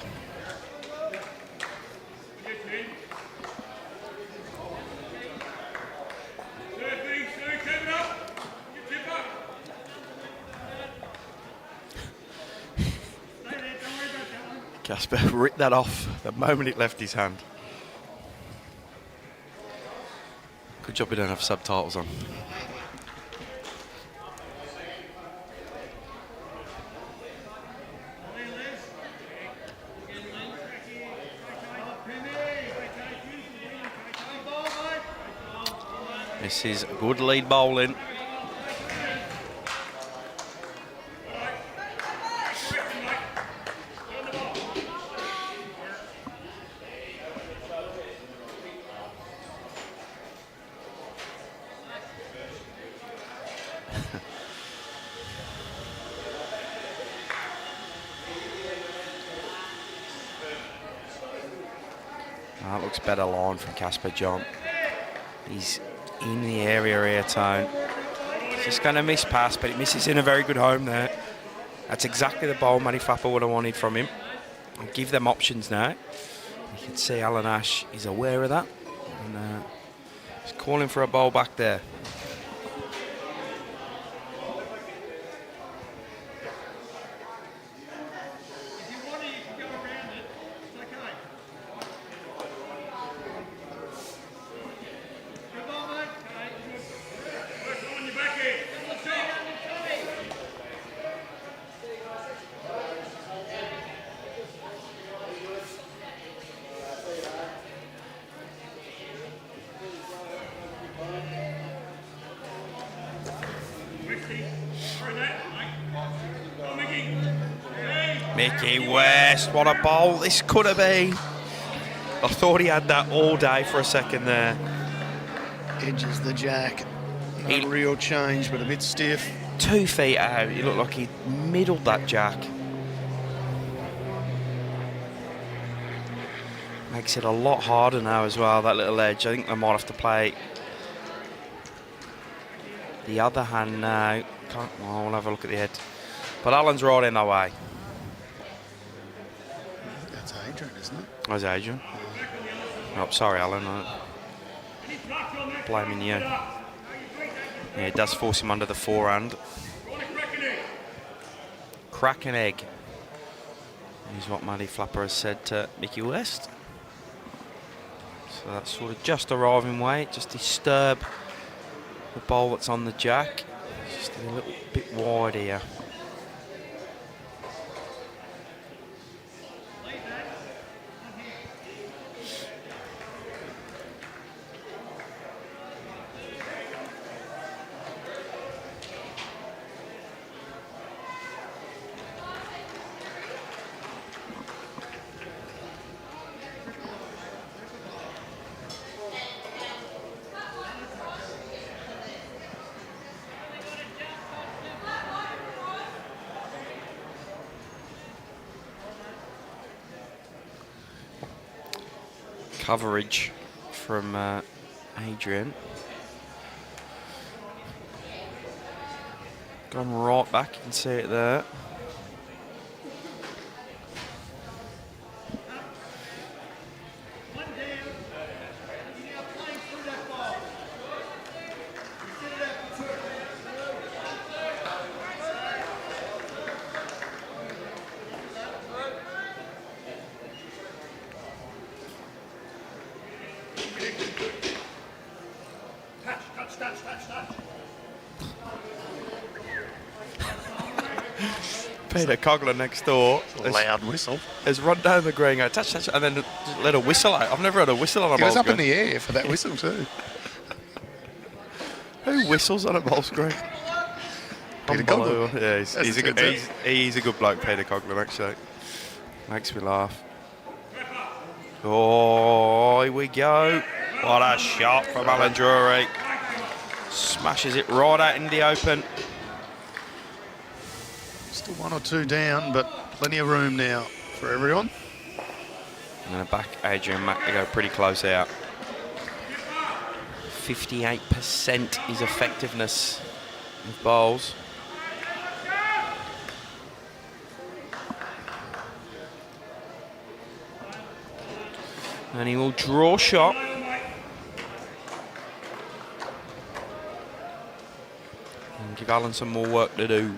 Casper ripped that off the moment it left his hand. Good job we don't have subtitles on. This is good lead bowling. That looks better line from Casper John. He's in the area here, Tone. He's just going to miss pass, but he misses in a very good home there. That's exactly the bowl Matty Flapper would have wanted from him. I'll give them options now. You can see Alan Ash is aware of that. And he's calling for a bowl back there. Mickey West, what a bowl this could have been. I thought he had that all day for a second there. Edges the jack. No real change, but a bit stiff. 2 feet out, he looked like he middled that jack. Makes it a lot harder now as well, that little edge. I think they might have to play the other hand now. Well, we'll have a look at the head. But Alan's right in the way. That's Adrian, isn't it? That's Adrian. Oh, sorry, Alan. I'm blaming you. Yeah, it does force him under the forehand. Crack an egg is what Matty Flapper has said to Mickey West. So that's sort of just arriving weight, just disturb the bowl that's on the jack. Just a little bit wide here. Coverage from Adrian. Gone right back, you can see it there. Peter Cogler next door. Loud whistle. Has run down the green, go touch, touch, and then just let a whistle out. I've never had a whistle on a He bowl was up screen. in the air for that whistle too. Who whistles on a bowl screen? Peter Cogler. Yeah, he's a good bloke, Peter Cogler, actually. Makes me laugh. Oh, here we go. What a shot from Alan Drury. Smashes it right out into the open. Still 1 or 2 down, but plenty of room now for everyone. I'm going to back Adrian Mack to go pretty close out. 58% his effectiveness with bowls. And he will draw shot. And give Alan some more work to do.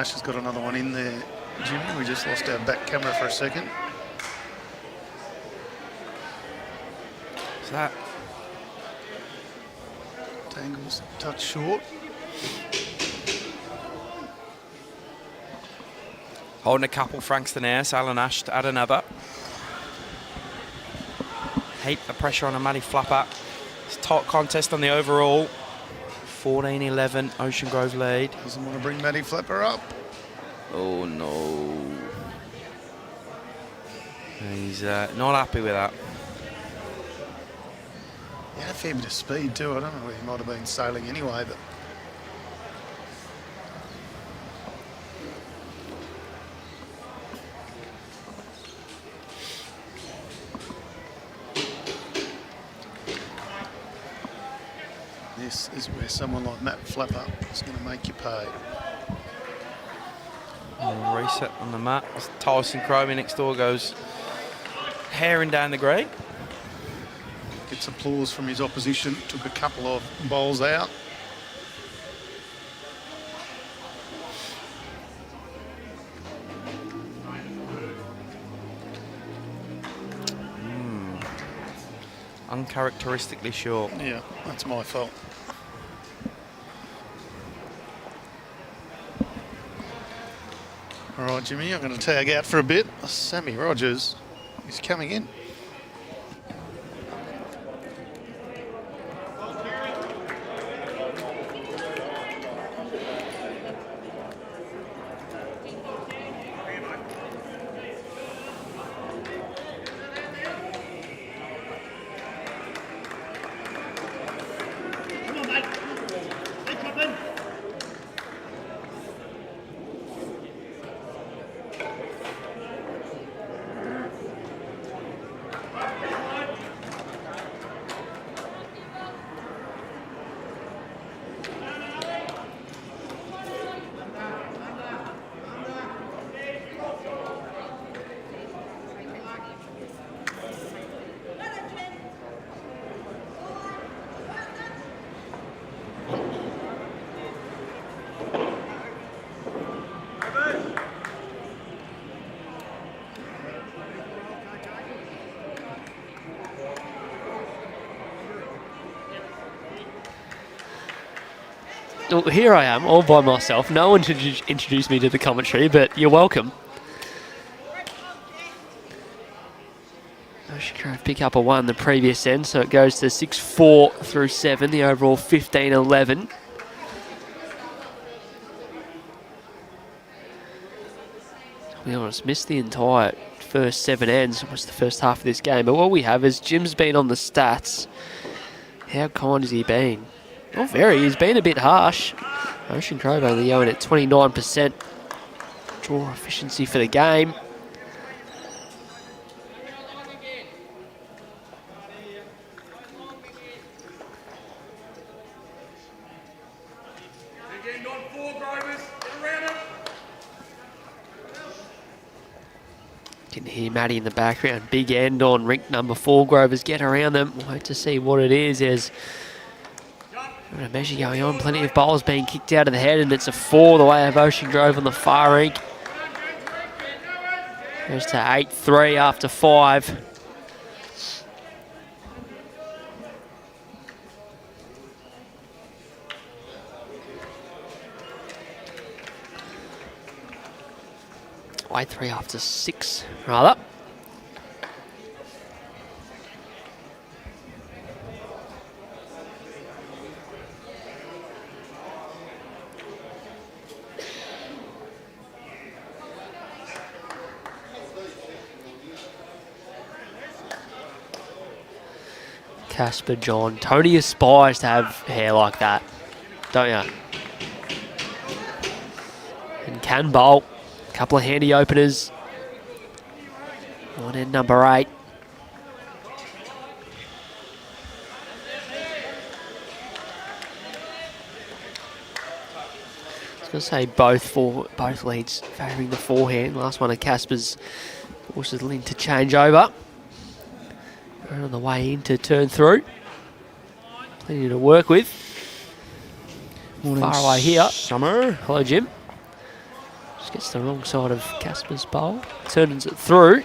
Ash has got another one in there. Jimmy, we just lost our back camera for a second. Is that? Dangles touch short. Holding a couple, Frankston there, Alan Ash to add another. Heap the pressure on a Matty Flapper. It's a tight contest on the overall. 14-11, Ocean Grove lead. Doesn't want to bring Matty Flapper up. Oh no. He's not happy with that. He had a fair bit of speed too. I don't know whether he might have been sailing anyway, but this is where someone like Matt Flapper is going to make you pay. And reset on the mat. As Tyson Cromie next door goes herring down the green. Gets applause from his opposition. Took a couple of bowls out. Uncharacteristically short. Yeah, that's my fault. All right, Jimmy, I'm going to tag out for a bit. Sammy Rogers is coming in. Well, here I am, all by myself. No one introduced me to the commentary, but you're welcome. Ocean Grove pick up a 1 the previous end, so it goes to 6-4 through 7, the overall 15-11. To be honest, missed the entire first 7 ends, almost the first half of this game. But what we have is Jim's been on the stats. How kind has he been? Not very. He's been a bit harsh. Ocean Grove only going at 29% draw efficiency for the game. Can hear Matty in the background. Big end on rink number 4. Grovers get around them. We'll wait to see what it is. There's a measure going on. Plenty of bowls being kicked out of the head, and it's a 4 the way of Ocean Grove on the far rink. Goes to 8-3 after 5. Way 3 after 6, rather. Casper John. Tony aspires to have hair like that, don't you? And can bowl. A couple of handy openers. On end number 8. I was going to say both leads favouring the forehand. Last one of Casper's forces Lynn to change over. We're on the way in to turn through. Plenty to work with. Morning, far away here. Summer. Hello, Jim. Just gets the wrong side of Casper's bowl. Turns it through.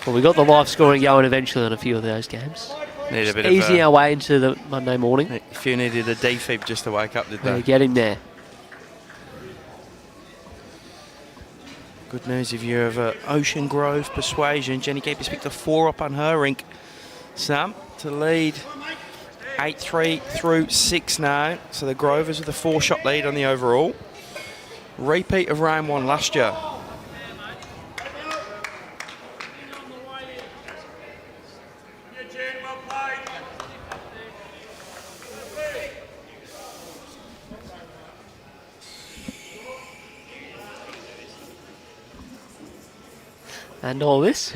Well, we got the live scoring going eventually on a few of those games. Need a bit Easing our way into the Monday morning. If you needed a defib just to wake up, did We're they? getting there. Good news if you're of Ocean Grove persuasion. Jenny Keeper's picked a 4 up on her rink. Sam to lead 8-3 through 6 now. So the Grovers with a 4-shot lead on the overall. Repeat of round 1 last year. And all this.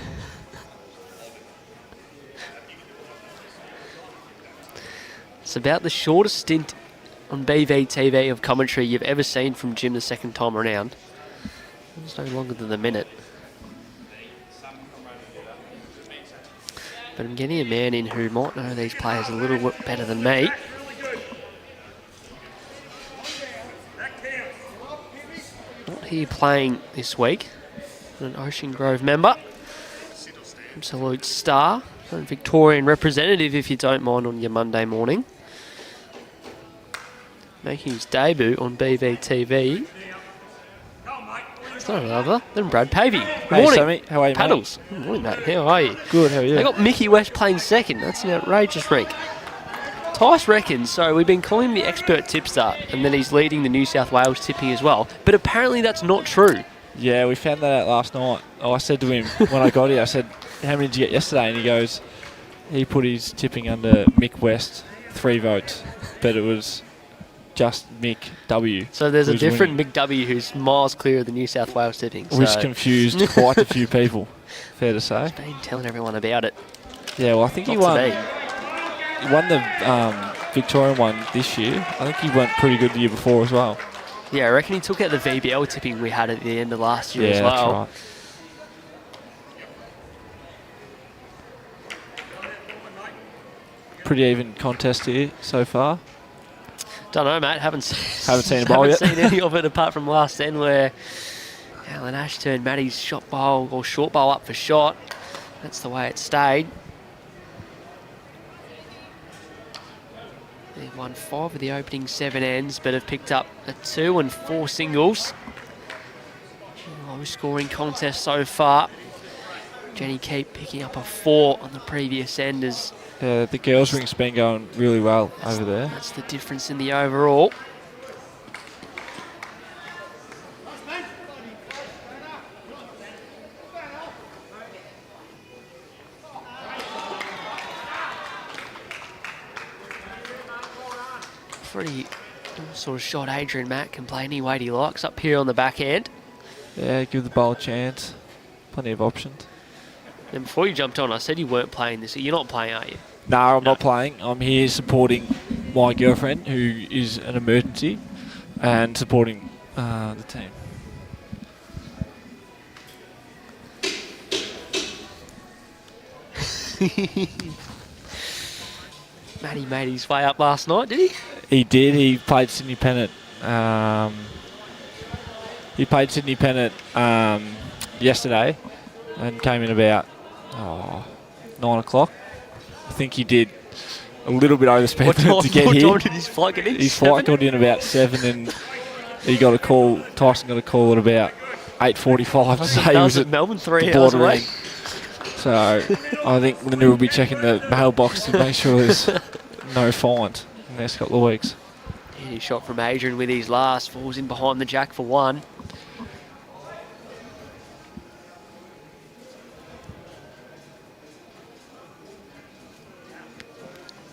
It's about the shortest stint on BVTV of commentary you've ever seen from Jim the second time around. It's no longer than a minute. But I'm getting a man in who might know these players a little bit better than me. Not here playing this week. An Ocean Grove member. Absolute star. A Victorian representative, if you don't mind, on your Monday morning. Making his debut on BVTV. It's not another than Brad Pavey. Hey, Morning. Sammy. How are you, Paddles. Good morning, mate. How are you? mate? Good, how are you? They got Mickey West playing second. That's an outrageous rink. Tice reckons, so we've been calling him the expert tipster, and then he's leading the New South Wales tipping as well. But apparently that's not true. Yeah, we found that out last night. I said to him when I got here, I said, how many did you get yesterday? And he goes, he put his tipping under Mick West, 3 votes, but it was just Mick W. So there's a who's different winning, Mick W who's miles clear of the New South Wales tipping. which So confused quite a few people, fair to say. he's been telling everyone about it. Yeah, well, I think he Not won, today. he won the Victorian one this year. I think he went pretty good the year before as well. Yeah, I reckon he took out the VBL tipping we had at the end of last year Yeah, as that's well. right. Pretty even contest here so far. Don't know, mate. Haven't Haven't seen a bowl yet. Haven't seen any of it apart from last end where Alan Ash turned Matty's shot bowl or short bowl up for shot. That's the way it stayed. They've won 5 of the opening 7 ends, but have picked up a 2 and 4 singles. Low scoring contest so far. Jenny Keep picking up a 4 on the previous end as Yeah, the girls' ring's been going really well over there. that's the difference in the overall. Pretty sort of shot Adrian Matt can play any weight he likes up here on the back end. Yeah, give the bowl a chance. Plenty of options. And before you jumped on, I said you weren't playing this. You're not playing, are you? No, I'm not playing. I'm here supporting my girlfriend, who is an emergency, and supporting the team. Matty made his way up last night, did he? He did. He played Sydney Pennant. He played Sydney Pennant yesterday and came in about 9 o'clock. I think he did a little bit overspent What time, to get what here. time did his flight get in? His 7? flight got in about 7 and he got a call. Tyson got a call at about 8:45 to say he was at Melbourne, 3 the hours border away. ring. So I think Linda will be checking the mailbox to make sure there's no fines in the next couple of weeks. And he shot from Adrian with his last. Falls in behind the jack for 1.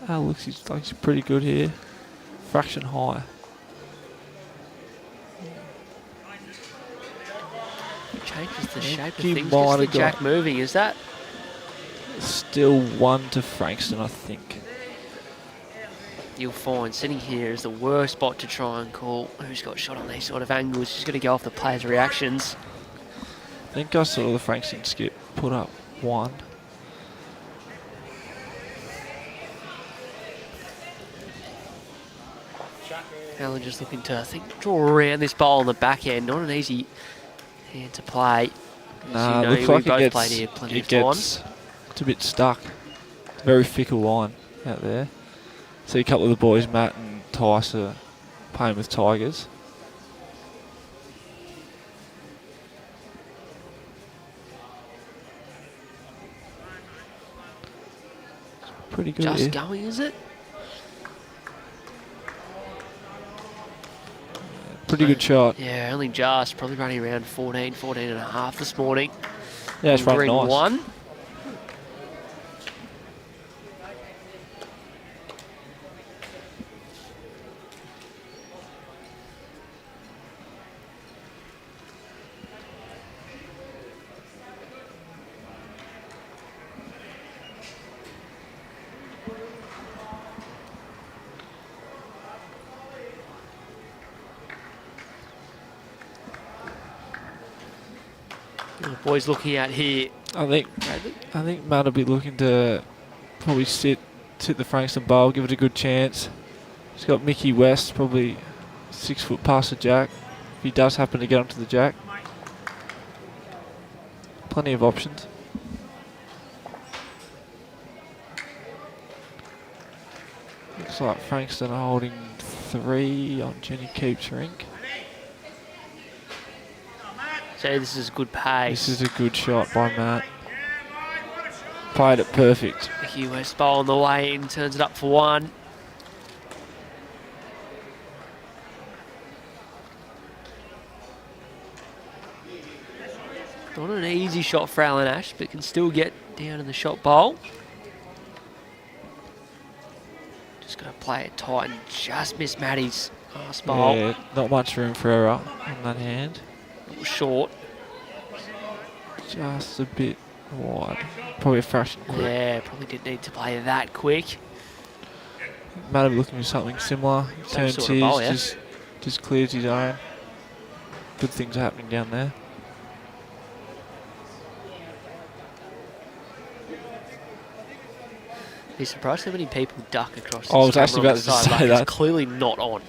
Looks he's pretty good here. Fraction high. Changes the shape of He things. might Gets the have jack got- moving. Is that? Still 1 to Frankston, I think. You'll find sitting here is the worst spot to try and call who's got shot on these sort of angles. Just got to go off the players' reactions. I think I saw the Frankston skip put up 1. Allen just looking to, I think, draw around this ball on the back end. Not an easy hand to play. Nah, You know, looks like we both it played here plenty gets, of times. it's a bit stuck. It's a very fickle line out there. See a couple of the boys, Matt and Tice, are playing with Tigers. Pretty good Just here. going, is it? Pretty good shot. Yeah, only just. Probably running around 14 and a half this morning. Yeah, it's running Green nice. 1. The boys looking out here. I think Bradley. Matt will be looking to probably sit the Frankston bowl, give it a good chance. He's got Mickey West, probably 6 foot past the jack. If he does happen to get onto the jack. Plenty of options. Looks like Frankston are holding 3 on Jenny Keep's rink. So this is good pace. This is a good shot by Matt. Played it perfect. Mickey West ball on the way in, turns it up for 1. Not an easy shot for Alan Ash, but can still get down in the shot bowl. Just got to play it tight and just miss Matty's pass bowl. Yeah, not much room for error on that hand. It was short. Just a bit wide. Probably a fraction quick. Yeah, probably didn't need to play that quick. Matt will be looking for something similar. Same Turns sort of his, bowl, yeah. just clears his own. Good things are happening down there. Be surprised how many people duck across this I was camera actually on about the to say sideline. that. It's clearly not on.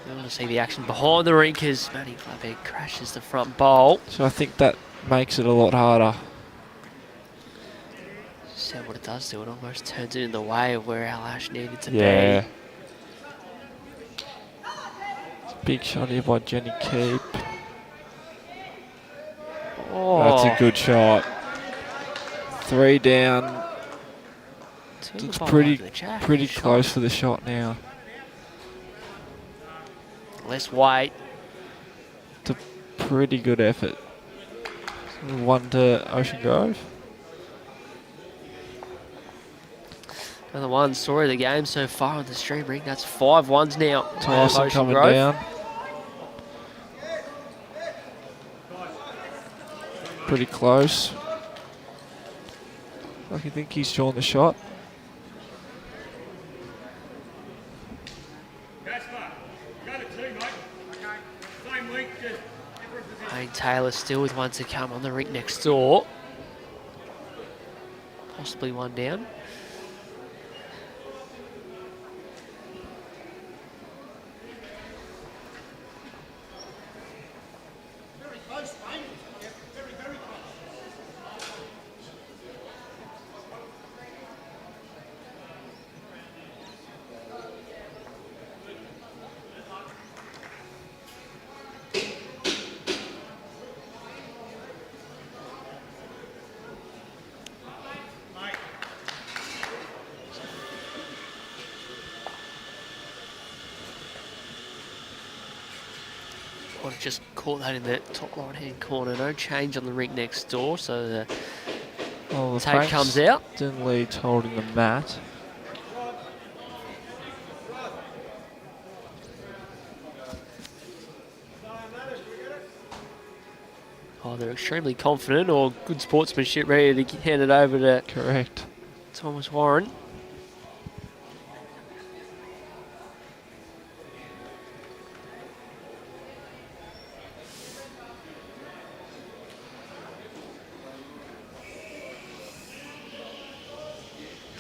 I want to see the action behind the rink as Matty Flabeck crashes the front bowl. So I think that makes it a lot harder. So what it does do, it almost turns it in the way of where Al Ash needed to Yeah. be. It's a big shot here by Jenny Keep. Oh, That's a good shot. 3 down. turn the Looks ball pretty over the jack. pretty Shot. close for the shot now. Less weight. It's a pretty good effort. 1 to Ocean Grove. Another one story of the game so far on the stream ring. That's 5 ones now. Tyson Ocean coming Grove. down. Pretty close. I think he's drawn the shot. Wayne Taylor still with one to come on the rink next door. Possibly one down. I've just caught that in the top right hand corner. No change on the rink next door, so the Oh, the tape comes out. Frankston lead's holding the mat. Oh, they're extremely confident, or good sportsmanship, ready to hand it over to Correct. Thomas Warren.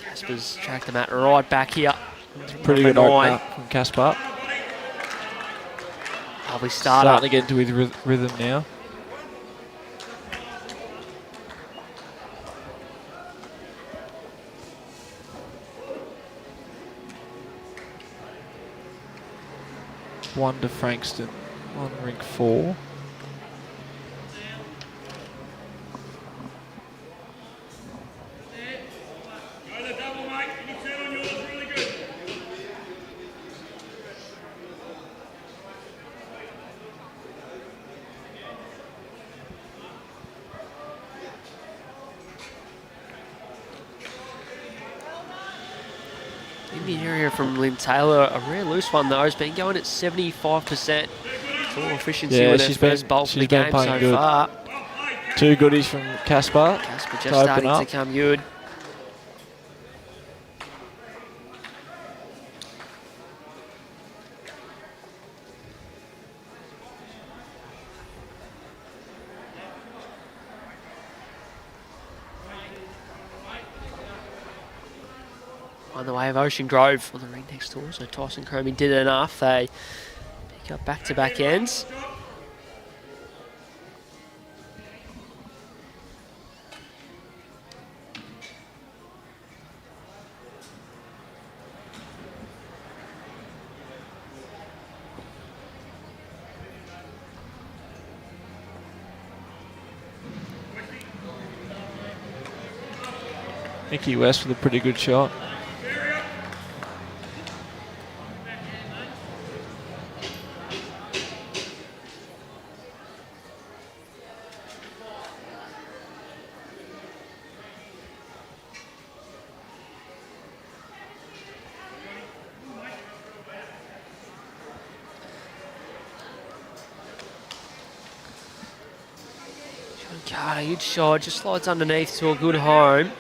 Casper's tracked the mat right back here. Pretty Number good 9. opener from Caspar. Lovely Starting starter. to get into his rhythm now. One to Frankston on rink 4. In the area from Lynn Taylor, a rare loose one though. Has been going at 75% for efficiency Yeah, with her she's first been- bolt of the she's been game playing so good. far. 2 goodies from Caspar. Casper To just open starting to up. come good. On the way of Ocean Grove on the ring next door, so Tyson Cromie did enough. They pick up back-to-back ends. Nikki West with a pretty good shot. Carter, good shot, just slides underneath to a good home.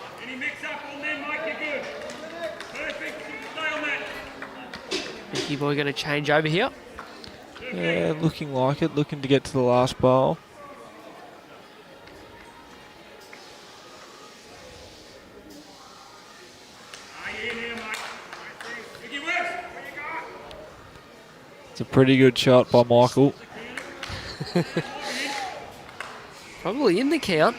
Mickey boy going to change over here. Yeah, looking like it. Looking to get to the last bowl. It's a pretty good shot by Michael. Probably in the count.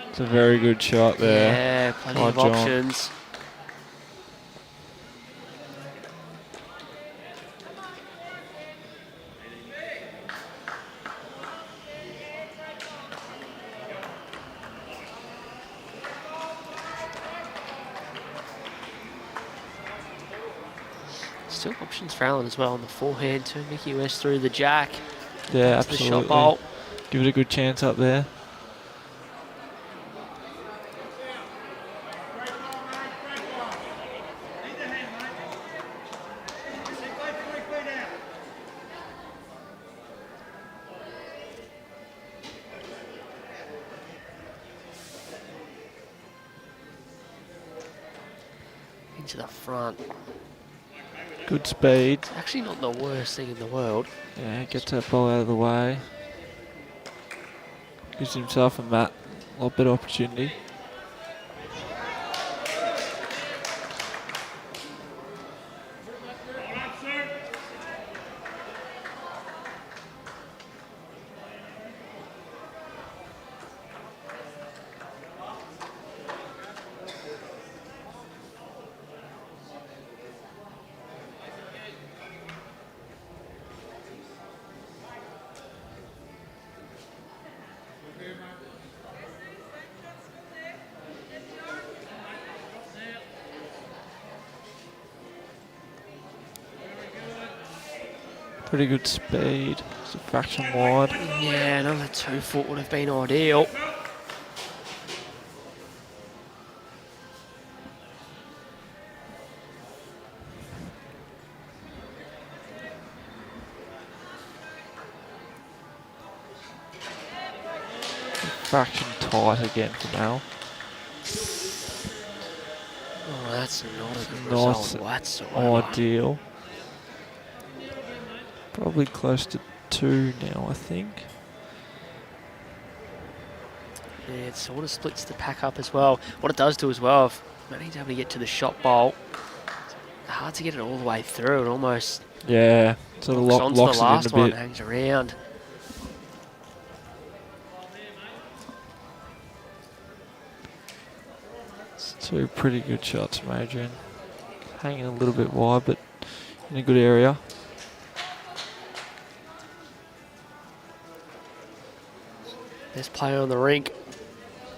It's a very good shot there. Yeah, plenty by of John. options. Still options for Allen as well on the forehand too. Mickey West through the jack. Yeah, To the shot absolutely. bolt. Give it a good chance up there. Into the front. Good speed. Actually not the worst thing in the world. Yeah, gets that ball out of the way. Gives himself and Matt a lot better opportunity. Pretty good speed. It's a fraction wide. Yeah, another 2 foot would have been ideal. Fraction tight again for Mal. Oh, that's not a good Not result whatsoever. ideal. Probably close to 2 now, I think. Yeah, it sort of splits the pack up as well. What it does do as well, if Manny's able to get to the shot bowl, it's hard to get it all the way through. It almost Yeah, sort of locks onto locks the it in last a one, bit. hangs around. It's 2 pretty good shots from Adrian. Hanging a little bit wide, but in a good area. Best player on the rink.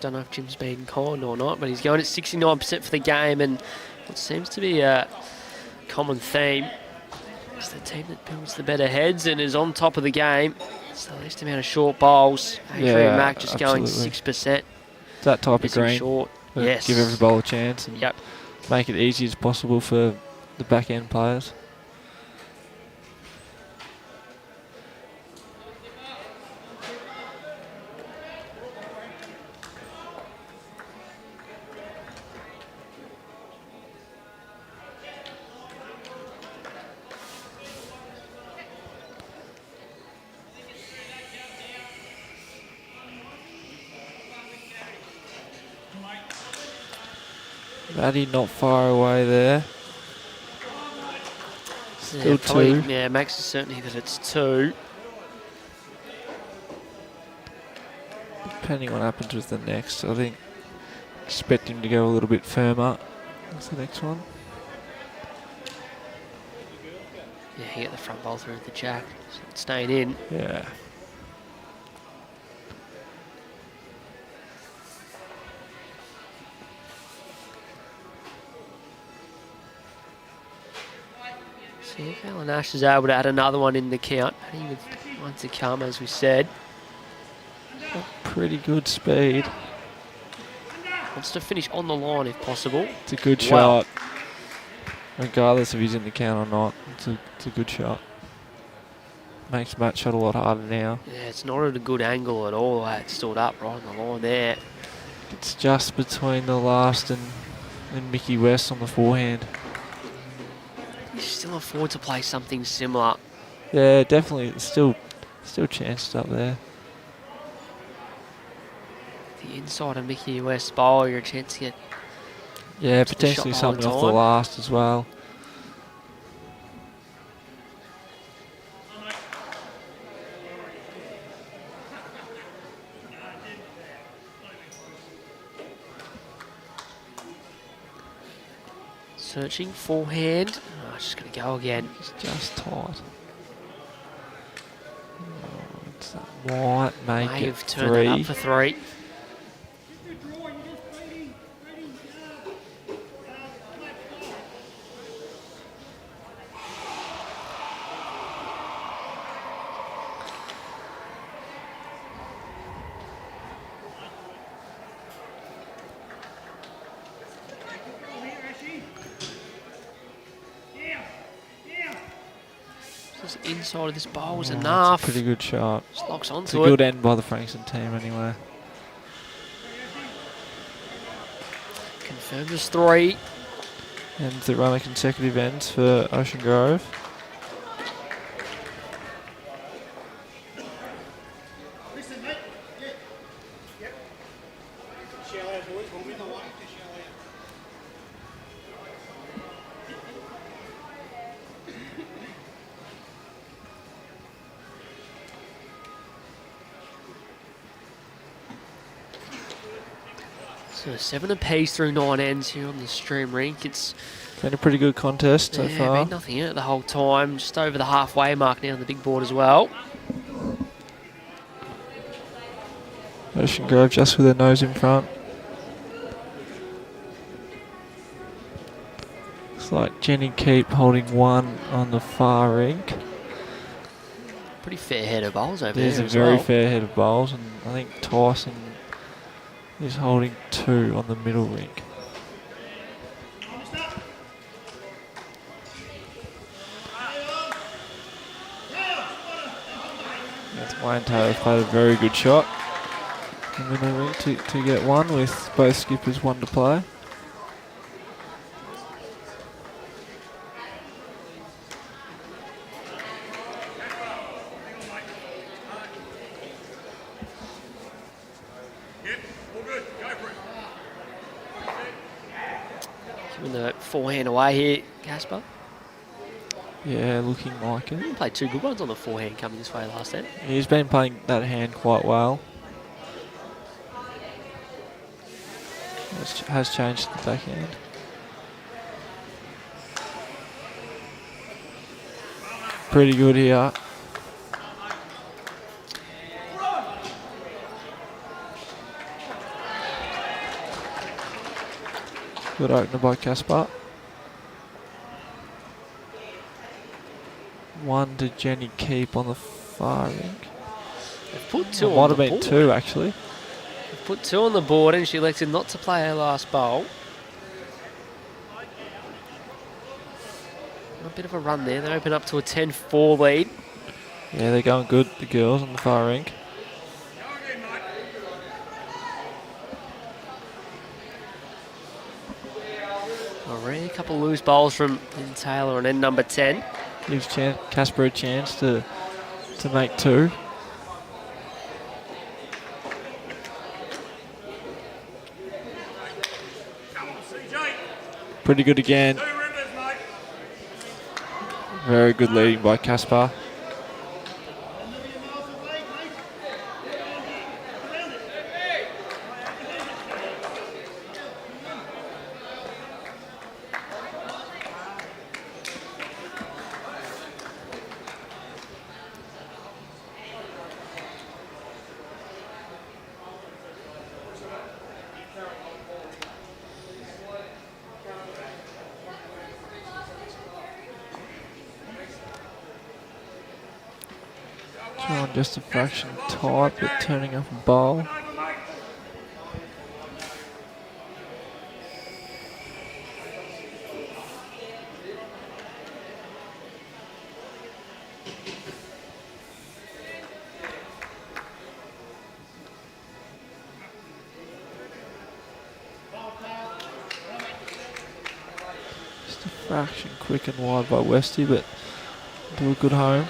Don't know if Jim's been kind or not, but he's going at 69% for the game, and what seems to be a common theme is the team that builds the better heads and is on top of the game. It's the least amount of short bowls. Adrian Mack just going 6%. That type of Missing green. short. But Yes. Give every bowl a chance and Yep. make it easy as possible for the back end players. Maddie not far away there. Still probably, 2. Yeah, Max is certainly that it's 2. Depending what happens with the next, I think expect him to go a little bit firmer. That's the next one. Yeah, he get the front bowl through the jack. So it's staying in. Yeah. See if Alan Ash is able to add another one in the count. He with one to come, as we said. Pretty good speed. Wants to finish on the line if possible. It's a good Wow. shot. Regardless if he's in the count or not, it's a good shot. Makes Matt shot a lot harder now. Yeah, it's not at a good angle at all. The way it's stood up right on the line there. It's just between the last and Mickey West on the forehand. You still afford to play something similar. Yeah, definitely. It's still chances up there. The inside of Mickey West bowl, you're a chance to get. Yeah, To the potentially shot something all off the the time. last as well. Searching forehand. Oh, just going to go again. It's just tight. Might make May it have turned that 3. up for 3. Just inside of this bowl was Oh, enough. It's a pretty good shot. Just locks It's a onto good it. end by the Frankston team anyway. Confirmed as 3. And the run of consecutive ends for Ocean Grove. So 7 apiece through 9 ends here on the stream rink. It's Been a pretty good contest so far. been nothing in it the whole time. Just over the halfway mark now on the big board as well. Ocean Grove just with their nose in front. Looks like Jenny Keep holding 1 on the far rink. Pretty fair head of bowls over There's there a as very well. fair head of bowls, and I think Tyson is holding 2 on the middle rink. That's Wayne Taylor played a very good shot. the middle ring to get one with both skippers one to play. Giving the forehand away here, Casper. Yeah, looking like it. He played 2 good ones on the forehand coming this way last end. He's been playing that hand quite well. Has changed the backhand. Pretty good here. Good opener by Caspar. One to Jenny Keep on the far ring. They've put 2 Might on have the been board. 2 actually. They've put 2 on the board and she elected not to play her last bowl. A bit of a run there. They open up to a 10-4 lead. Yeah, they're going good, the girls on the far ring. A couple of loose bowls from Lynn Taylor and then number 10. Gives Casper a chance to make 2. Pretty good again. Very good leading by Caspar. Just a fraction tight, but turning up a bowl. Just a fraction quick and wide by Westy, but do a good home.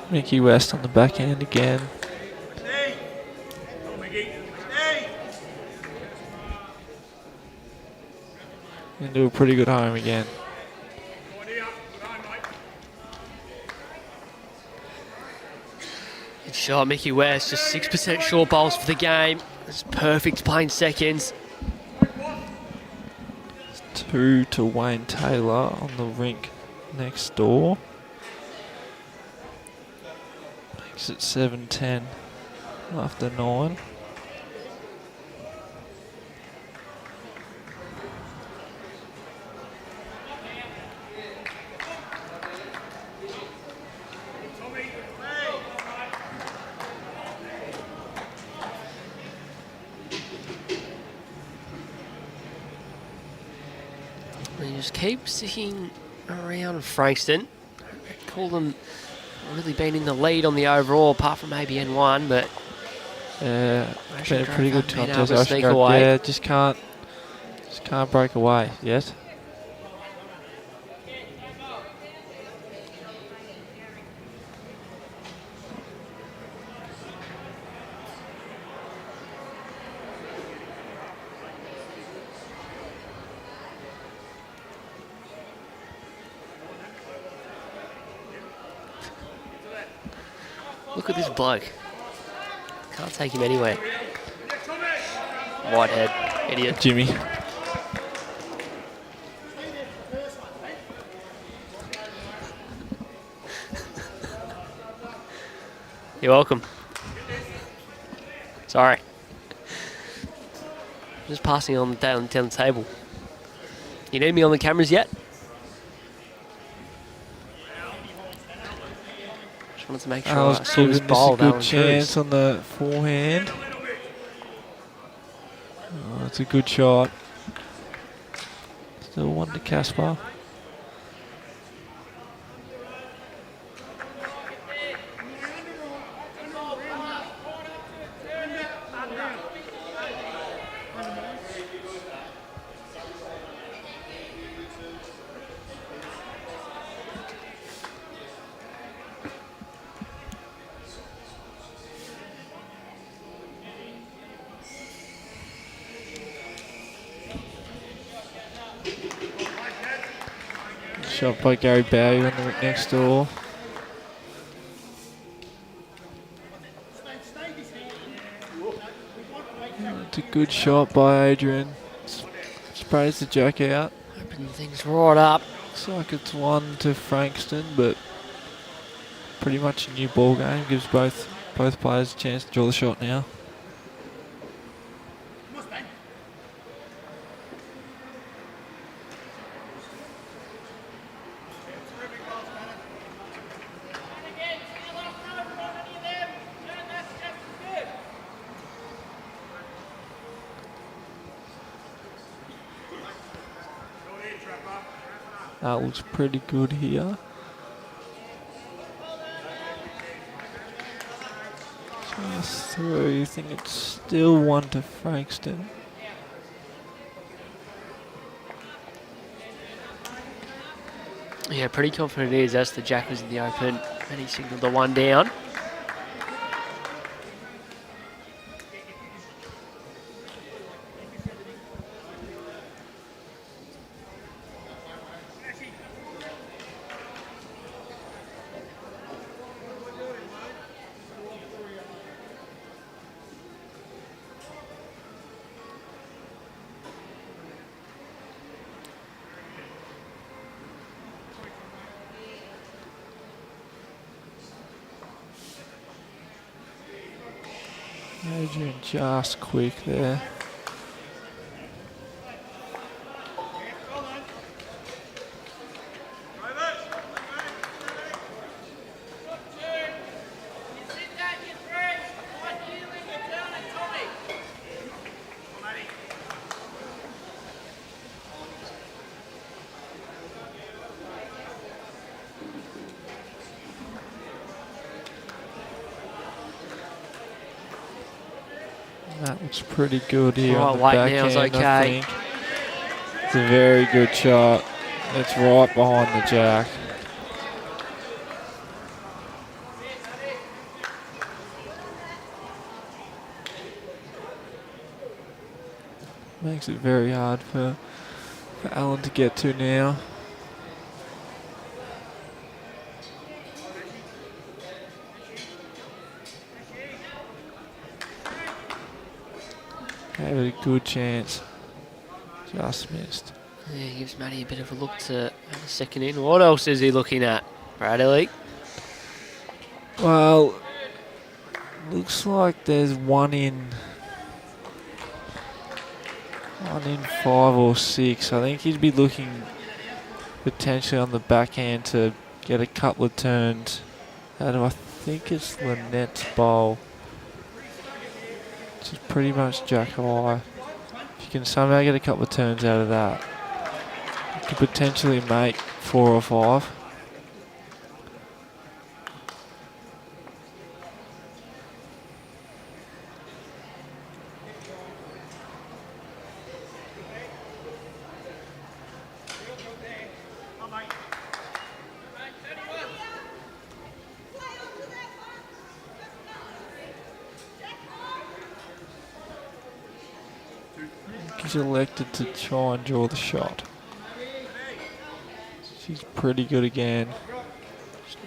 Mickey West on the backhand again. And do a pretty good home again. Good shot, Mickey West. Just 6% short bowls for the game. It's perfect playing seconds. 2 to Wayne Taylor on the rink next door. Makes it 7-10 after 9. They just keep sticking around Frankston. Call them really been in the lead on the overall, apart from maybe N1, but it's been a pretty good been contest. able to sneak away. Yeah, just can't break away yet. Look at this bloke. Can't take him anywhere. Whitehead, idiot. Jimmy. You're welcome. Sorry. Just passing on down the table. You need me on the cameras yet? Just wanted to make sure I saw this bowl. A good chance on the forehand. Oh, it's a good shot. Still one to Casper. Shot by Gary Bowie on the next door. It's a good shot by Adrian. Sprays the jack out. Open things right up. Looks like it's one to Frankston, but pretty much a new ball game. Gives both players a chance to draw the shot now. That looks pretty good here. Just through. I think it's still one to Frankston. Yeah, pretty confident it is as the jack was in the open and he signalled the one down. Adrian just quick there. That looks pretty good here on the backhand, okay. I think. It's a very good shot. It's right behind the jack. Makes it very hard for Alan to get to now. Gave it a good chance. Just missed. Yeah, gives Matty a bit of a look to have a second in. What else is he looking at, Bradley? Well, looks like there's one in 5 or 6. I think he'd be looking potentially on the backhand to get a couple of turns out of, I think it's Lynette's bowl. Which is pretty much jack high. If you can somehow get a couple of turns out of that, you could potentially make 4 or 5. He's elected to try and draw the shot. She's pretty good again.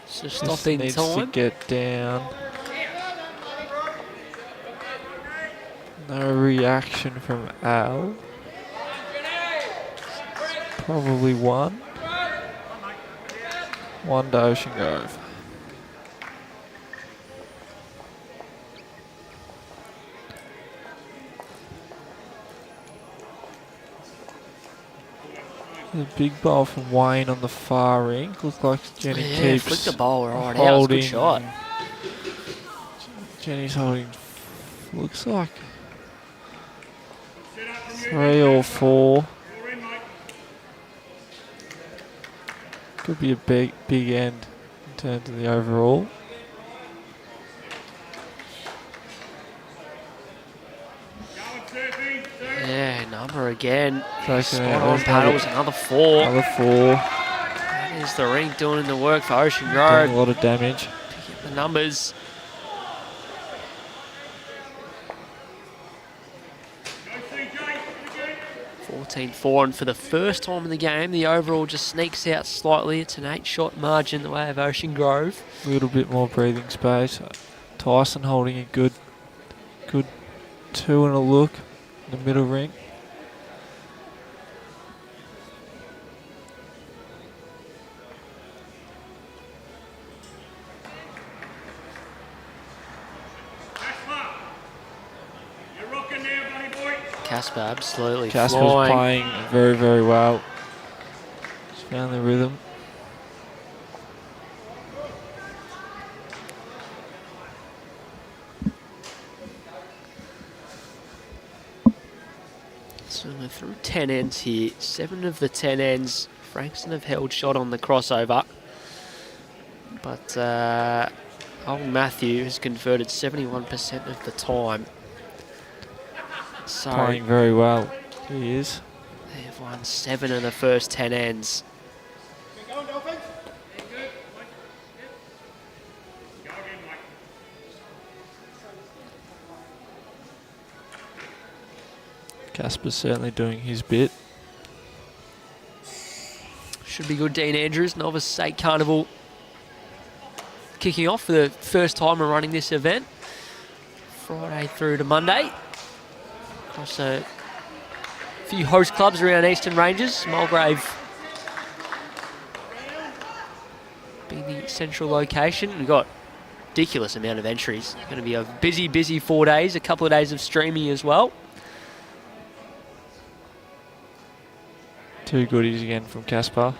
Just Just stopping needs time. to get down. No reaction from Al. Probably one. One to Ocean Grove. The big bowl from Wayne on the far ring. Looks like Jenny keeps flicked the bowl right out. It was a good shot. Jenny's holding, looks like 3 or 4. Could be a big end in terms of the overall. Yeah, number again. So Spot on paddles, another 4. Another 4. That is the rink doing the work for Ocean Doing Grove. a lot of damage. Pick up the numbers. .14-4, and for the first time in the game, the overall just sneaks out slightly. It's an 8-shot margin the way of Ocean Grove. A little bit more breathing space. Tyson holding a good 2 and a look in the middle ring. Casper absolutely Casper's flying. playing very, very well. Just found the rhythm. So we're through 10 ends here. 7 of the 10 ends. Frankston have held shot on the crossover. But old Matthew has converted 71% of the time. So Playing very well. He is. they've won 7 of the first 10 ends. Casper's certainly doing his bit. Should be good. Dean Andrews, Novice State Carnival, kicking off for the first time we're running this event. Friday through to Monday. Across a few host clubs around Eastern Ranges. Mulgrave being the central location. We've got ridiculous amount of entries. It's going to be a busy, busy 4 days. A couple of days of streaming as well. 2 goodies again from Casper.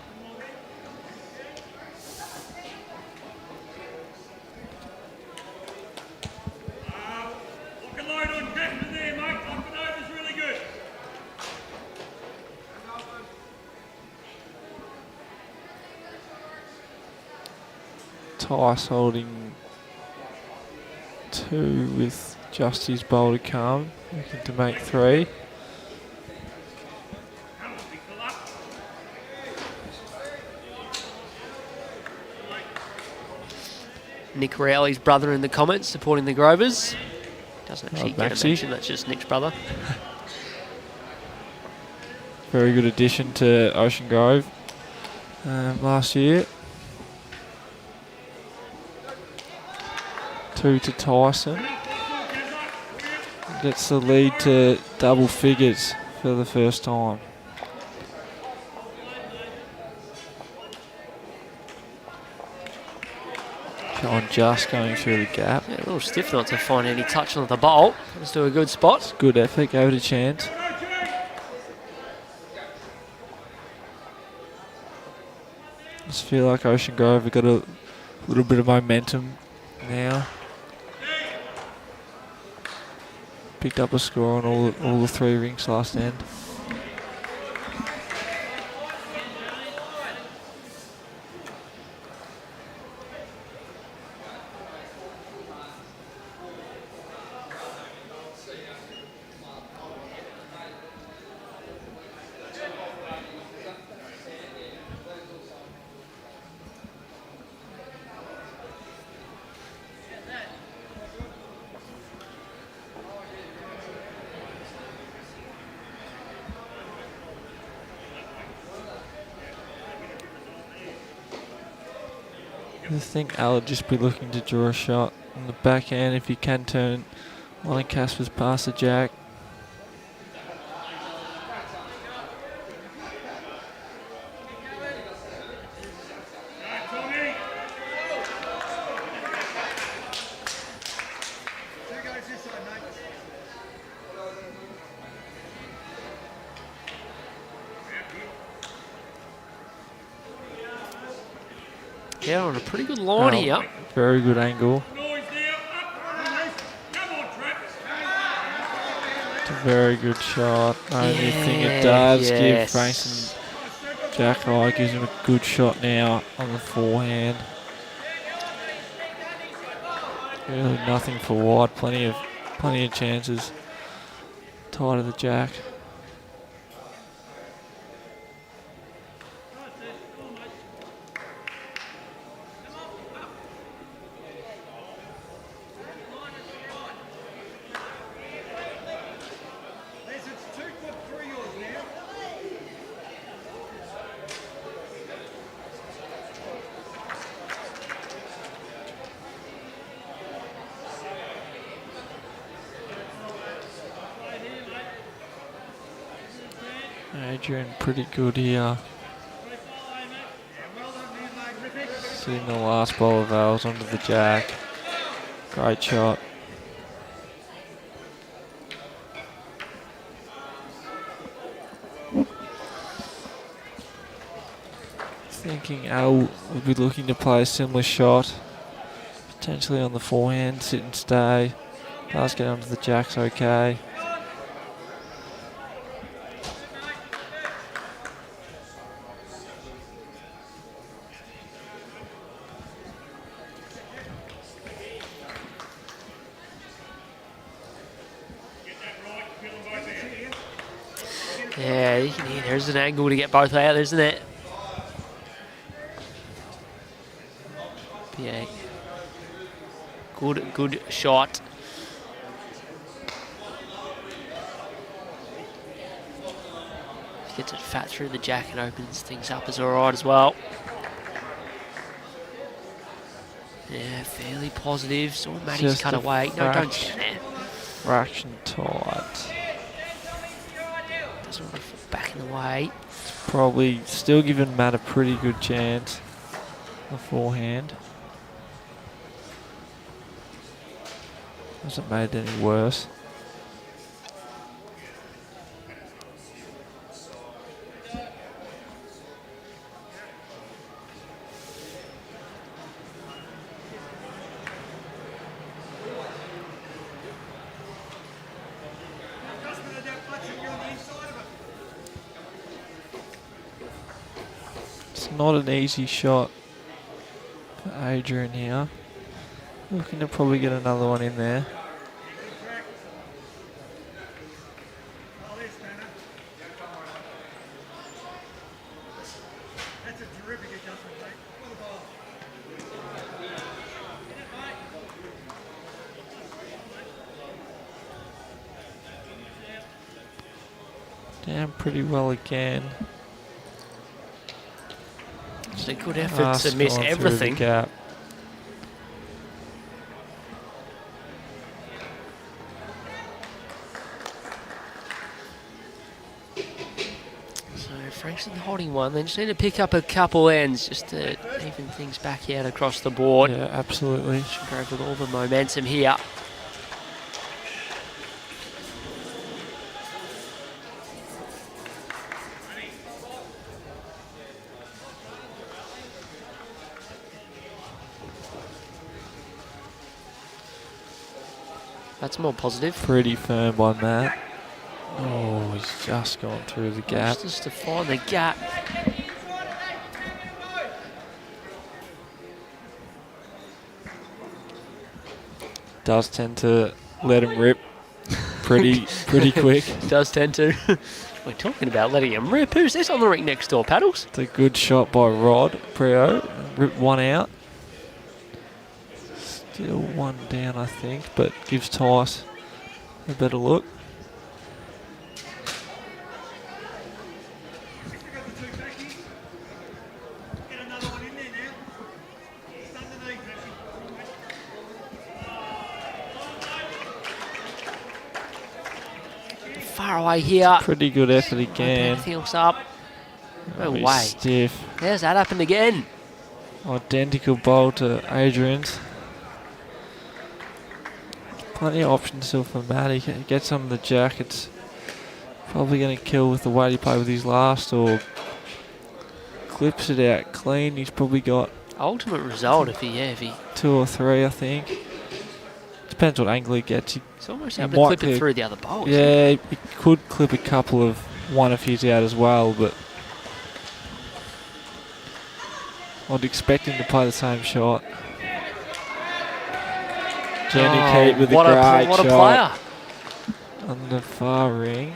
Tice holding 2 with just his bowl to come, looking to make 3. Nick Rowley's brother in the comments supporting the Grovers. Doesn't actually get a Maxi. mention, that's just Nick's brother. Very good addition to Ocean Grove last year. 2 to Tyson. Gets the lead to double figures for the first time. John just going through the gap. Yeah, a little stiff not to find any touch on the bowl. Comes to a good spot. Good effort, gave it a chance. Just feel like Ocean Grove have got a little bit of momentum now. Picked up a score on all the 3 rinks last end. I think Al would just be looking to draw a shot on the backhand if he can turn one of Casper's past the jack. Yeah, on a pretty good line here. Very good angle. It's a very good shot. Only thing it does give Frankston Jack Eye, gives him a good shot now on the forehand. Really nothing for wide. Plenty of chances. Tight of the jack. Adrian pretty good here. Sitting the last bowl of Vales onto the jack. Great shot. Thinking Al would be looking to play a similar shot. Potentially on the forehand, sit and stay. Does get onto the jacks okay. Yeah, there's an angle to get both out, isn't it? Yeah. Good shot. Gets it fat through the jack and opens things up as alright as well. Yeah, fairly positive. Saw Matty's cut away. No, don't stand there. Fraction tight. Doesn't want to fall back in the way. Probably still giving Matt a pretty good chance beforehand. Hasn't made it any worse. Not an easy shot for Adrian here. Looking to probably get another one in there. Down pretty well again. It's a good effort to miss everything. Gap. So Frankston holding one. They just need to pick up a couple ends just to even things back out across the board. Yeah, absolutely. Grab with all the momentum here. That's more positive. Pretty firm on that. Oh, he's just gone through the gap. Just to find the gap. Does tend to let him rip pretty quick. Does tend to. We're talking about letting him rip. Who's this on the rink next door, Paddles? It's a good shot by Rod Preo. Ripped one out. Still one down, I think, but gives Tice a better look. Far away here. Pretty good effort again. Anything else up? No He's way. Stiff. There's that happened again. Identical bowl to Adrian's. Plenty of options still for Matt. He gets on the jack. It's probably going to kill with the weight he played with his last, or clips it out clean. He's probably got Ultimate result if he 2 or 3, I think. Depends what angle he gets. He's almost He able to might clip it clip- through the other bowls. Yeah, he could clip a couple of one of his out as well, but I'd expect him to play the same shot. Jenny Keat with a what great what a shot player. on the far ring.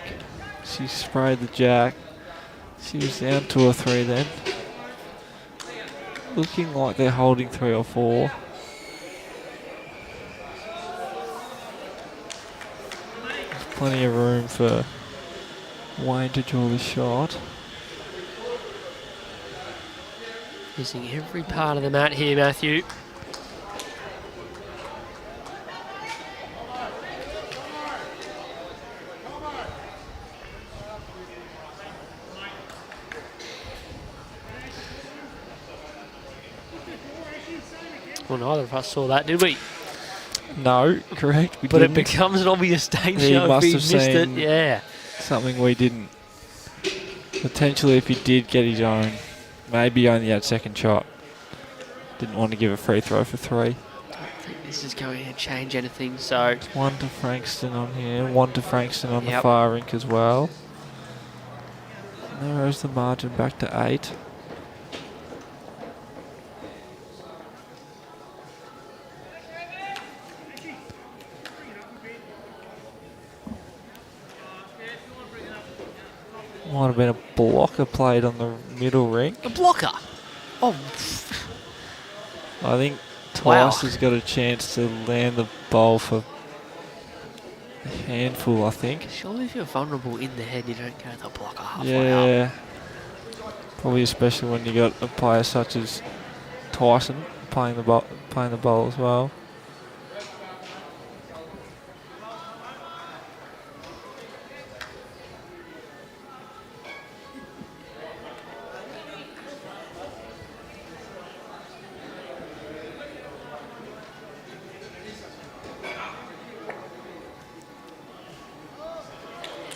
She sprayed the jack. She was down 2 or 3 then. Looking like they're holding 3 or 4. There's plenty of room for Wayne to draw the shot. Using every part of the mat here, Matthew. Well, neither of us saw that, did we? No, correct. We But didn't. it becomes an obvious danger He if must he have missed it. seen- Yeah. Something we didn't. Potentially, if he did get his own, maybe only had second shot. Didn't want to give a free throw for 3. I don't think this is going to change anything, so It's 1 to Frankston on here, 1 to Frankston on the Yep. far rink as well. Narrows the margin back to 8. Might have been a blocker played on the middle rink. a blocker. Oh, I think Wow. Twice has got a chance to land the bowl for a handful, I think. surely if you're vulnerable in the head, you don't go to the blocker halfway up. Yeah. Probably especially when you got a player such as Tyson playing the bowl as well.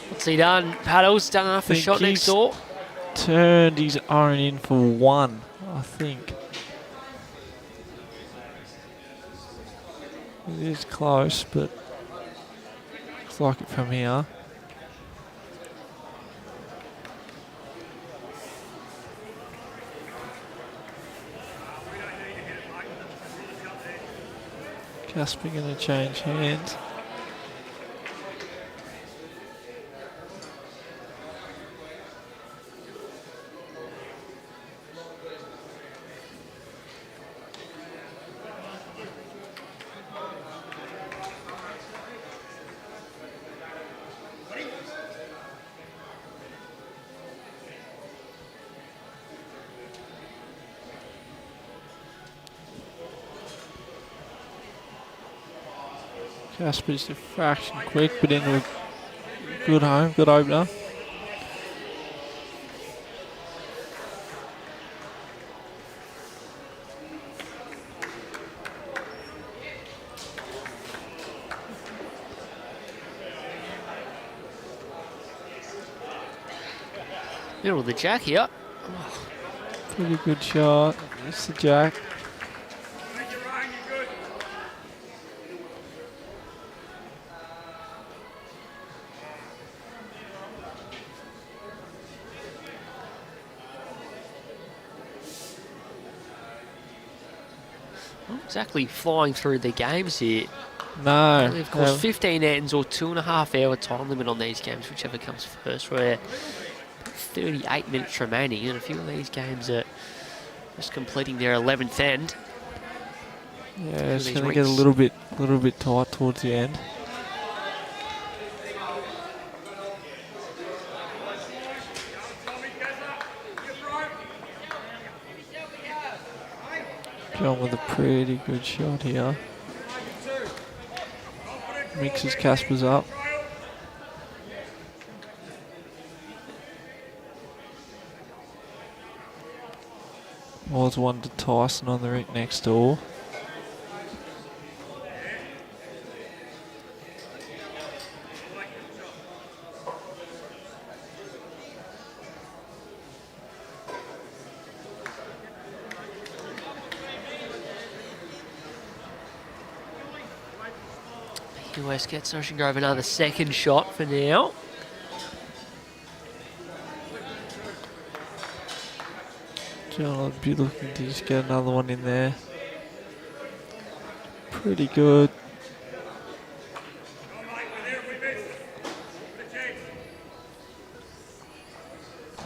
What's he done? Paddles done enough for Think shot next he's door. Turned his iron in for 1, I think. It is close, but looks like it from here. Casper going to change hands. Casper's a fraction quick, but into a good home, good opener. Middle of the jack here. Pretty good shot. That's the jack. Not exactly flying through the games here. No. Of course, 15 ends or 2.5 hour time limit on these games, whichever comes first. We're 38 minutes remaining, and a few of these games are just completing their 11th end. Yeah, it's these going to get a rinks. little bit tight towards the end. John with a pretty good shot here. Mixes Casper's up. Was 1 to Tyson on the rink next door. Mickey West gets Ocean Grove another second shot for now. John, I'd be looking to just get another one in there. Pretty good.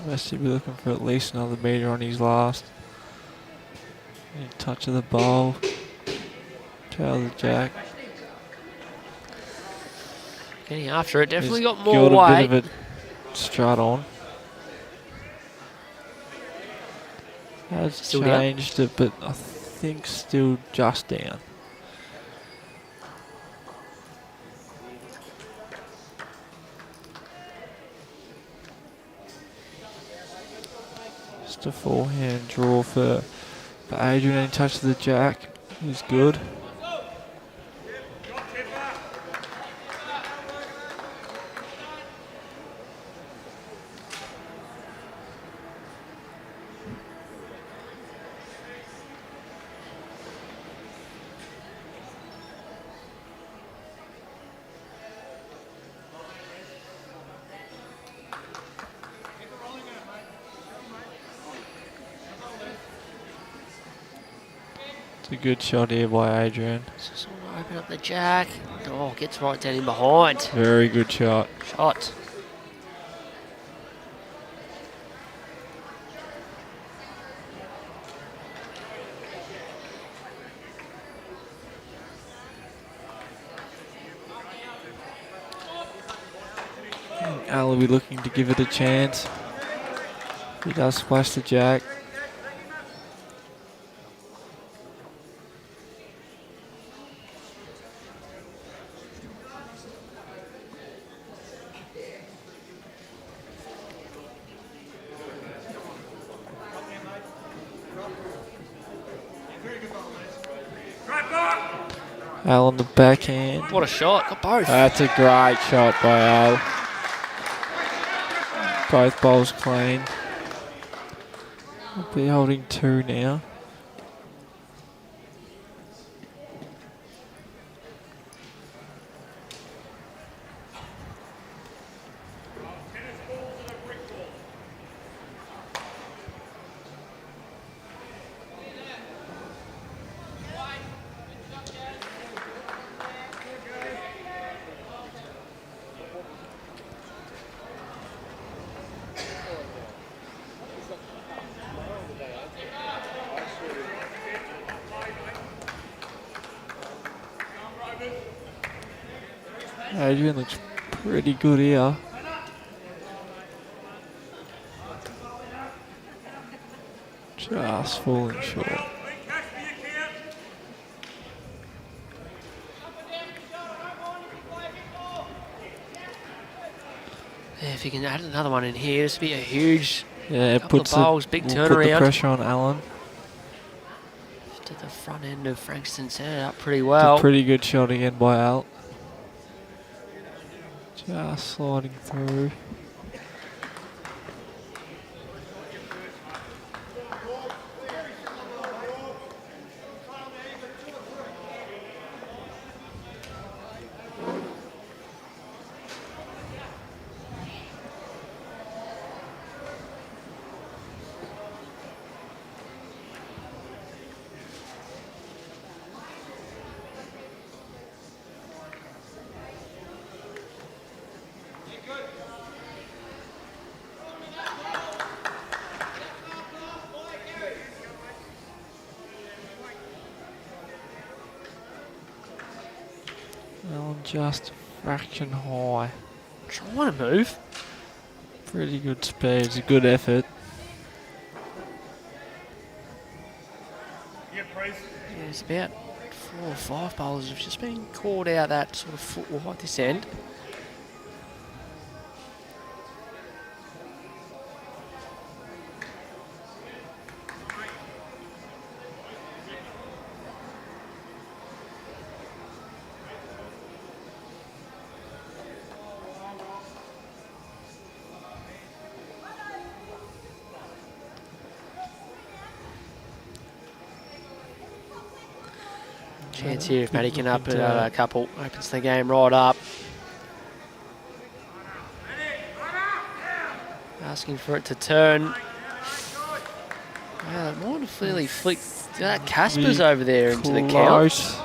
West should be looking for at least another metre on his last. Any touch of the bowl. Tail of the jack. Getting after it, definitely He's got more got weight. a bit of a strut on. Has Still down? changed it, but I think still just down. Just a forehand draw for Adrian. Any touch of the jack is good. It's a good shot here by Adrian. Just want to open up the jack. Oh, gets right down in behind. Very good shot. Shot. Al will be looking to give it a chance. He does splash the jack. Al on the backhand. What a shot. Got both. That's a great shot by Al. Both bowls clean. We'll be holding 2 now. Adrian looks pretty good here. Just falling short. Yeah, if you can add another one in here, this would be a huge Yeah, it couple puts of bowls, big will put the turnaround. pressure on Allen. To the front end of Frankston, set it up pretty It's well. a pretty good shot again by Al. Just sliding through. Allen just a fraction high. Trying to move. Pretty good speed. It's a good effort. Yeah, it's about 4 or 5 bowlers have just been called out that sort of foot wide this end. Chance here if Matty can up it a couple. Opens the game right up. Asking for it to turn. Wow, more than clearly flicked. Casper's over there into the count. Close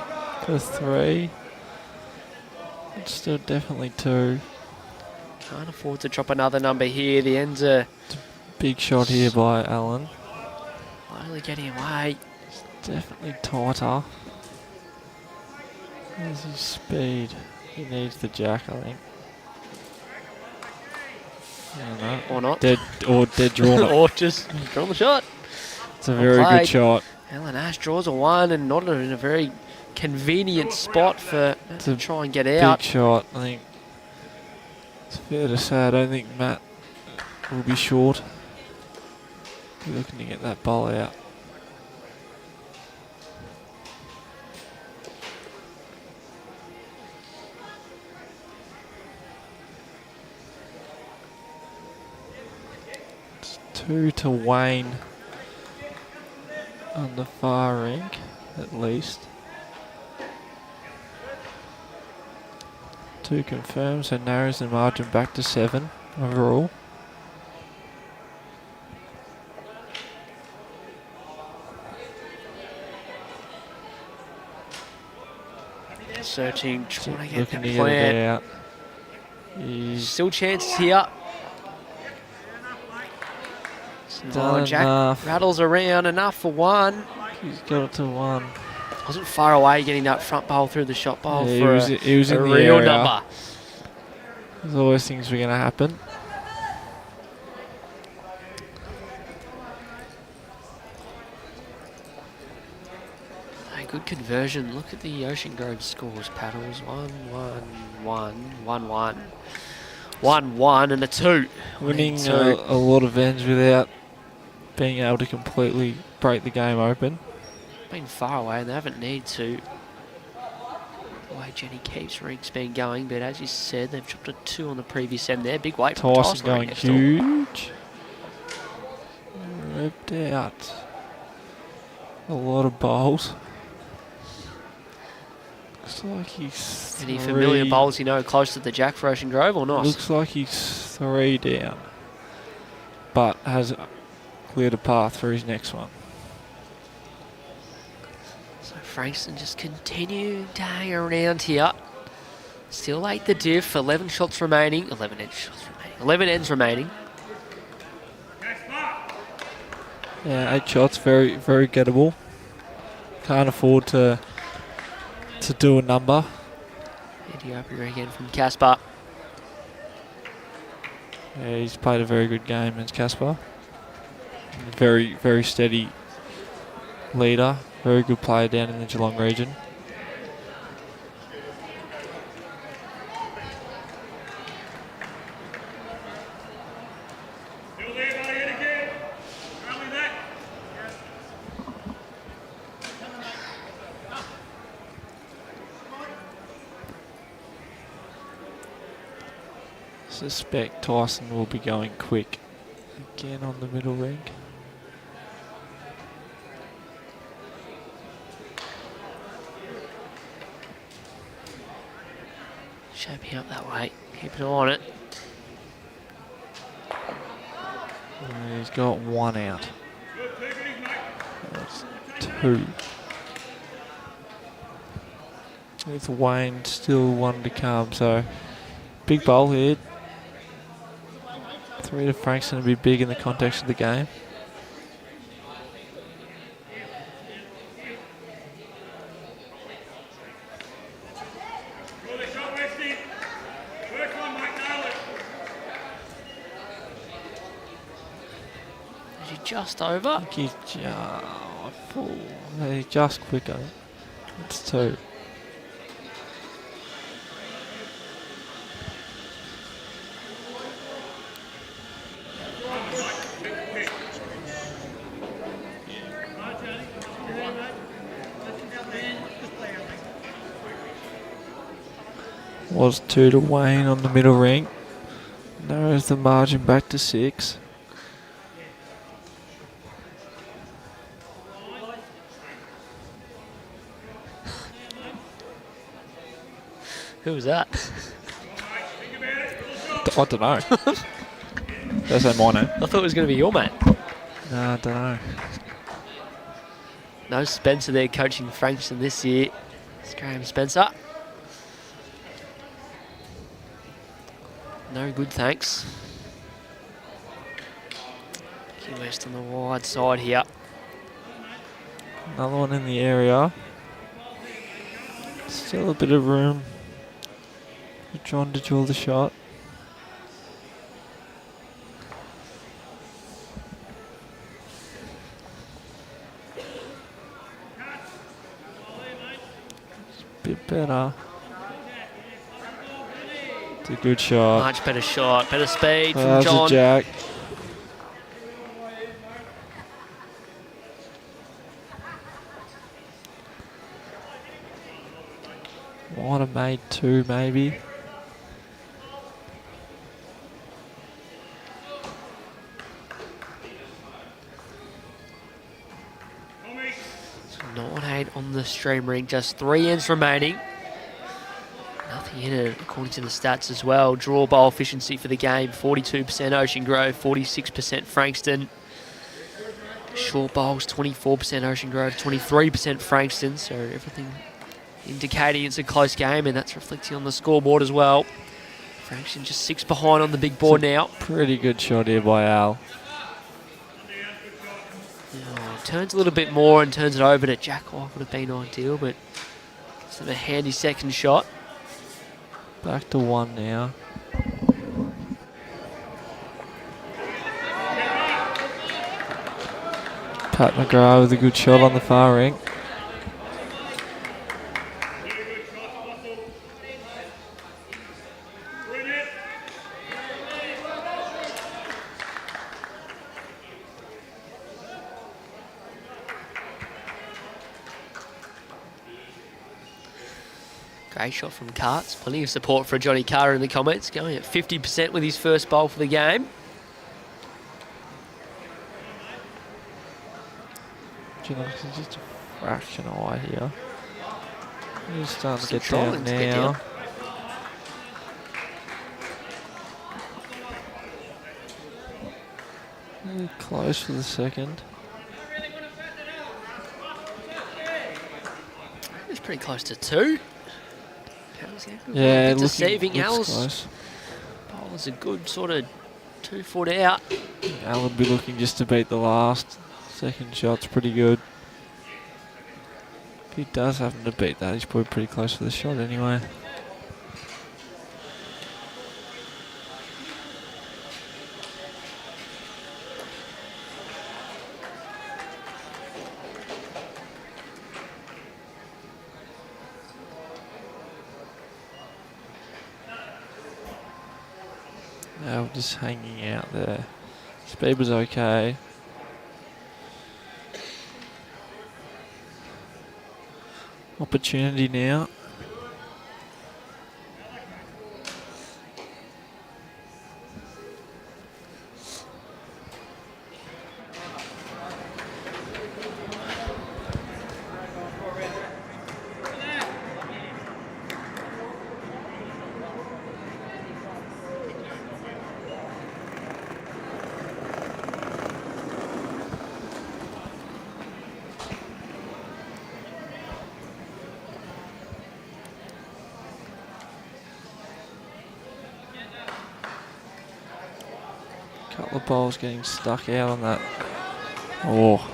for 3. It's still definitely 2. Can't afford to drop another number here. The ends are Big shot here by Allen. slowly getting away. It's definitely tighter. There's his speed. He needs the jack, I think. Or not. Dead drawn it. Or just draw the shot. It's a very good shot. Alan Ash draws a 1 and not in a very convenient spot for Matt to try and get out. Big shot, I think. It's fair to say I don't think Matt will be short. Be looking to get that ball out. It's 2 to Wayne on the far rink, at least. 2 confirmed, so narrows the margin back to 7 overall. Searching, trying to get Looking that to get it plant. out. He's Still chances here. done Jack enough. rattles around enough for 1. He's got it to 1. Wasn't far away getting that front bowl through the shot bowl Yeah, for he was a in the real area. number. There's always things were going to happen. A good conversion. Look at the Ocean Grove scores. Paddles 1 1 1 1 1 1 1 and a 2. Winning Two. a lot of ends without being able to completely break the game open. Been far away and they haven't needed to. The way Jenny keeps Rink's been going, but as you said, they've dropped a 2 on the previous end there. Big weight from Tyson going next door. huge. Ripped out. A lot of bowls. Looks like he's Any familiar bowls you know close to the jack for Ocean Grove or not? Looks like he's 3 down. But has cleared a path for his next one. So Frankston just continuing to hang around here. Still 8 the diff, 11 shots remaining. 11 ends remaining. Yeah, 8 shots, very, very gettable. Can't afford to do a number. Eddie opener again from Casper. Yeah, he's played a very good game as Casper. Very, very steady leader. Very good player down in the Geelong region. Suspect Tyson will be going quick again on the middle ring. Shaping up that way. Keep an eye on it. And he's got 1 out. That's 2. With Wayne still 1 to come, so big bowl here. 3 to Frankston would be big in the context of the game. Is he just over? He's just quicker. It's 2. Was 2 to Wayne on the middle ring. Narrows the margin back to 6. Who was that? I don't know. That's say my name. I thought it was going to be your mate. No, I don't know. No Spencer there coaching Frankston this year. It's Graham Spencer. No good, thanks. Mickey West on the wide side here. Another one in the area. Still a bit of room for John to draw the shot. Bit better. It's a good shot. Much better shot, better speed from That's John. a jack. Might have made 2 maybe. So 9-8 on the stream ring, just 3 ends remaining. Nothing in it according to the stats as well. Draw bowl efficiency for the game, 42% Ocean Grove, 46% Frankston. Short bowls, 24% Ocean Grove, 23% Frankston. So everything indicating it's a close game, and that's reflecting on the scoreboard as well. Frankston just 6 behind on the big board now. Pretty good shot here by Al. Turns a little bit more and turns it over to Jack. Would have been ideal, but it's a handy second shot. Back to 1 now. Pat McGrath with a good shot on the far ring. Great shot from Carts. Plenty of support for Johnny Carter in the comments. Going at 50% with his first bowl for the game. Do you know, it's just a fraction away here. He's starting to get Trying down to get now. down. Really close for the second. It's pretty close to 2. Yeah, deceiving. looks Al's close. bowl is a good sort of 2 foot out. Al would be looking just to beat the last. Second shot's pretty good. If he does happen to beat that, he's probably pretty close for the shot anyway. Al just hanging out there. Speed was okay. Opportunity now. Couple of balls getting stuck out on that. Oh.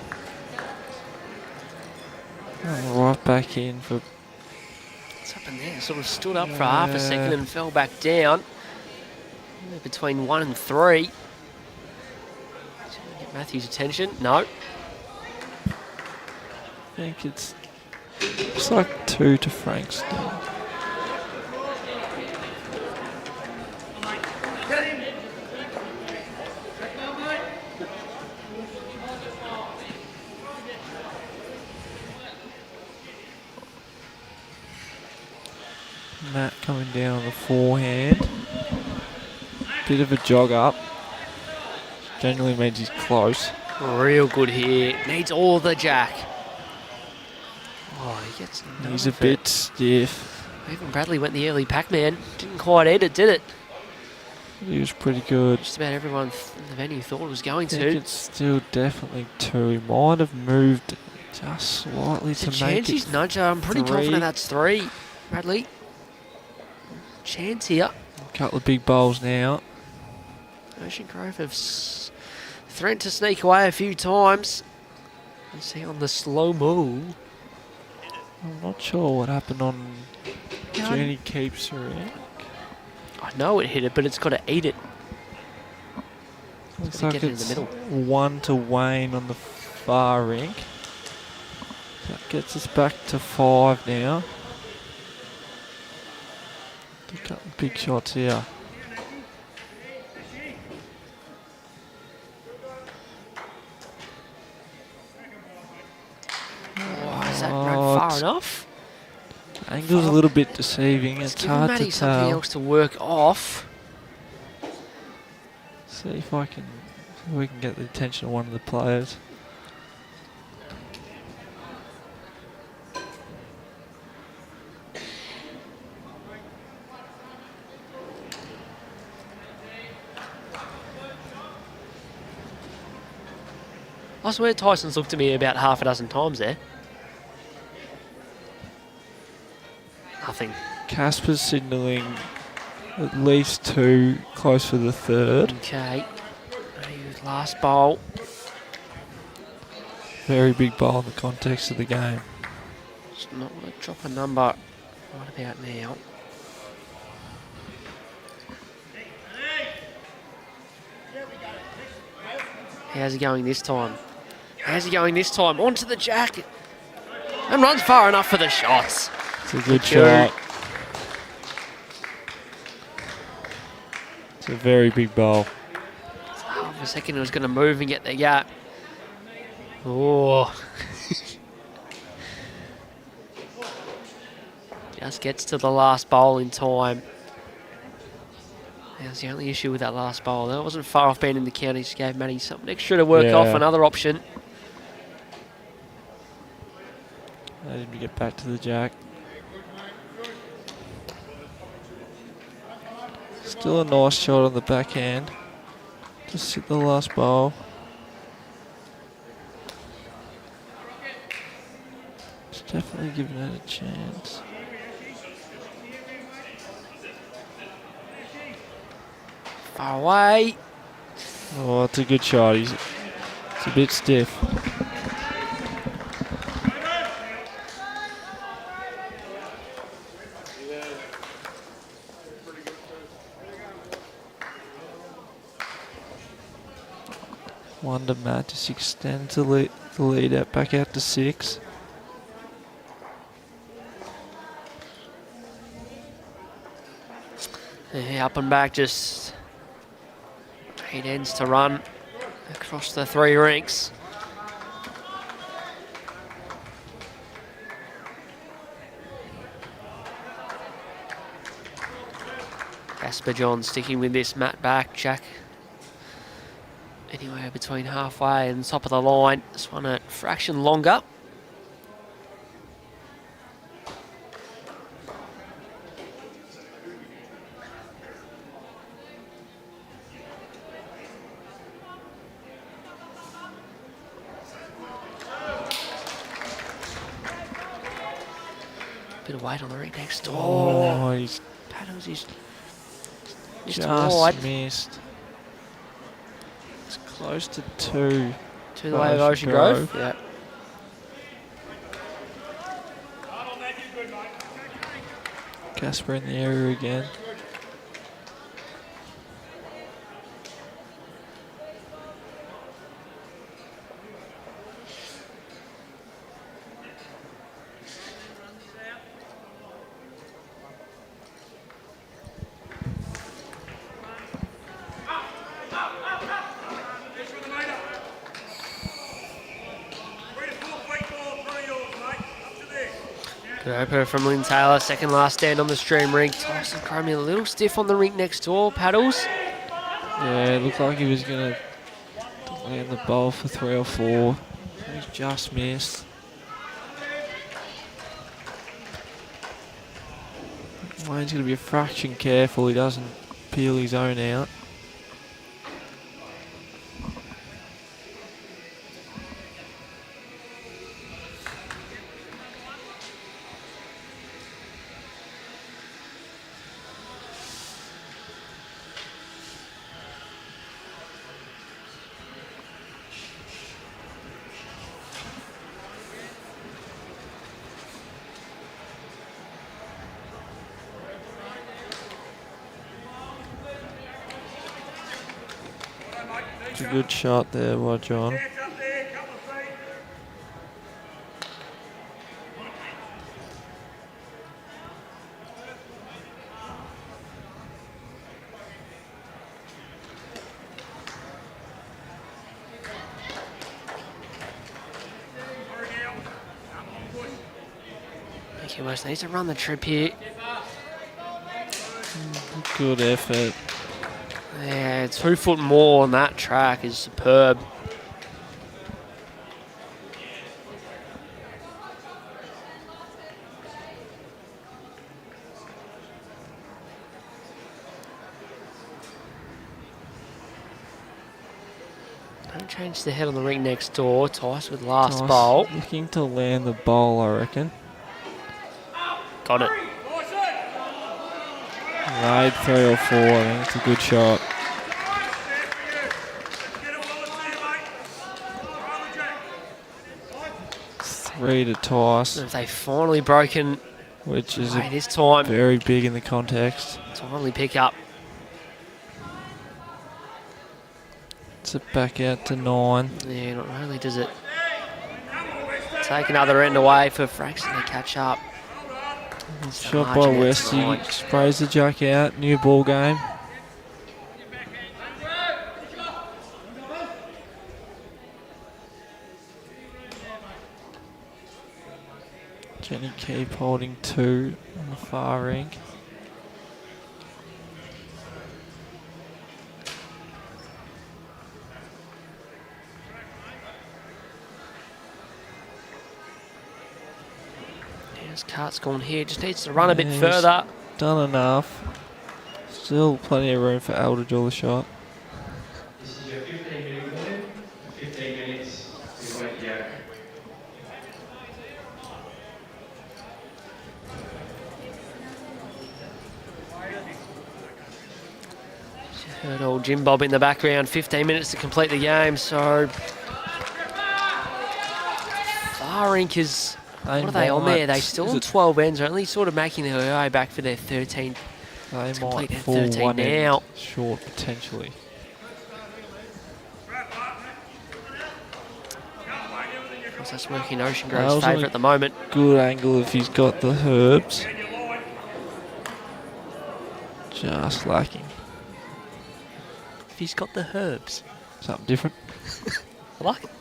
Right back in for. What's happened there? Sort of stood up for half a second and fell back down. Between 1 and 3. Get Matthew's attention. No. I think it's like 2 to Frankston. Matt coming down on the forehand. Bit of a jog up. Generally means he's close. Real good here. Needs all the jack. Oh, he gets He's a bit stiff. Even Bradley went the early Pac-Man. Didn't quite eat it, did it? He was pretty good. Just about everyone in the venue thought it was going I think to. it's still definitely 2. He might have moved just slightly It's to a make chance it he's nudger. I'm pretty 3. confident that's 3. Bradley. Chance here. A couple of big bowls now. Ocean Grove have threatened to sneak away a few times. You see on the slow mo. I'm not sure what happened on Journey Keeps Around. I know it hit it, but it's got to eat it. Looks gotta like get it in the it's middle. 1 to Wayne on the far rink. That gets us back to 5 now. A couple of big shots here. Oh, is that run far enough? Angle's a little bit deceiving. It's It's giving hard to Matty something tell. else to work off. See if we can get the attention of one of the players. I swear Tyson's looked at me about half a dozen times there. Nothing. Casper's signalling at least 2, close for the 3rd. Okay. Last bowl. Very big bowl in the context of the game. Just not going to drop a number right about now. How's he going this time? How's he going this time? Onto the jack. And runs far enough for the shots. It's a good Good. shot. It's a very big bowl. Half a second it was going to move and get the gap. Oh. Just gets to the last bowl in time. That was the only issue with that last bowl. That wasn't far off being in the county. Just gave Matty something extra to work off. Yeah. Another option. I didn't get back to the jack. Still a nice shot on the backhand. Just hit the last bowl. It's definitely giving it a chance. Far away. Oh, it's a good shot. It's a bit stiff. One to Matt, just extend the lead out back out to 6. Yeah, up and back, just 8 ends to run across the 3 rinks. Casper John sticking with this Matt back, Jack. Anywhere between halfway and top of the line. This one a fraction longer. Bit of weight on the ring next door. Oh, he's Paddles is just just wide. missed. It's close to 2. To the way of Ocean Grove. Yeah. Casper in the area again. Good opener from Lynn Taylor. Second last stand on the stream rink. Tyson Cromie a little stiff on the rink next door. Paddles. Yeah, it looked like he was going to land the bowl for 3 or 4. He's just missed. Wayne's going to be a fraction careful he doesn't peel his own out. It's a good shot there by John. Mickey West needs to run the trip here. Good effort. Yeah, 2 foot more on that track is superb. Don't change the head on the ring next door. Tice with last Tice bowl. looking to land the bowl, I reckon. Got it. Laid 3 or 4, I think it's a good shot. Three to Tice, Have they finally broken which is away this time? very big in the context. Finally pick up. It's it back out to 9. Yeah, not only does it take another end away for Frankston to catch up. It's the Shot by margin West, that's he right. sprays the jack out. New ball game. Jenny Keep holding 2 on the far ring. His cart's gone here. Just needs to run a bit Yeah, he's further. Done enough. Still plenty of room for Al to draw the shot. This is your 15-minute warning. 15 minutes. We won't go. Heard old Jim Bob in the background. 15 minutes to complete the game. So far rink is. What are they on there? They still on 12 ends. They're only sort of making their way back for their 13. They It's complete might at fall 13 one now. end short potentially. Because that's working Ocean That Grove's was on favour a at the moment. Good angle if he's got the herbs. Just lacking. If he's got the herbs. Something different. I like it.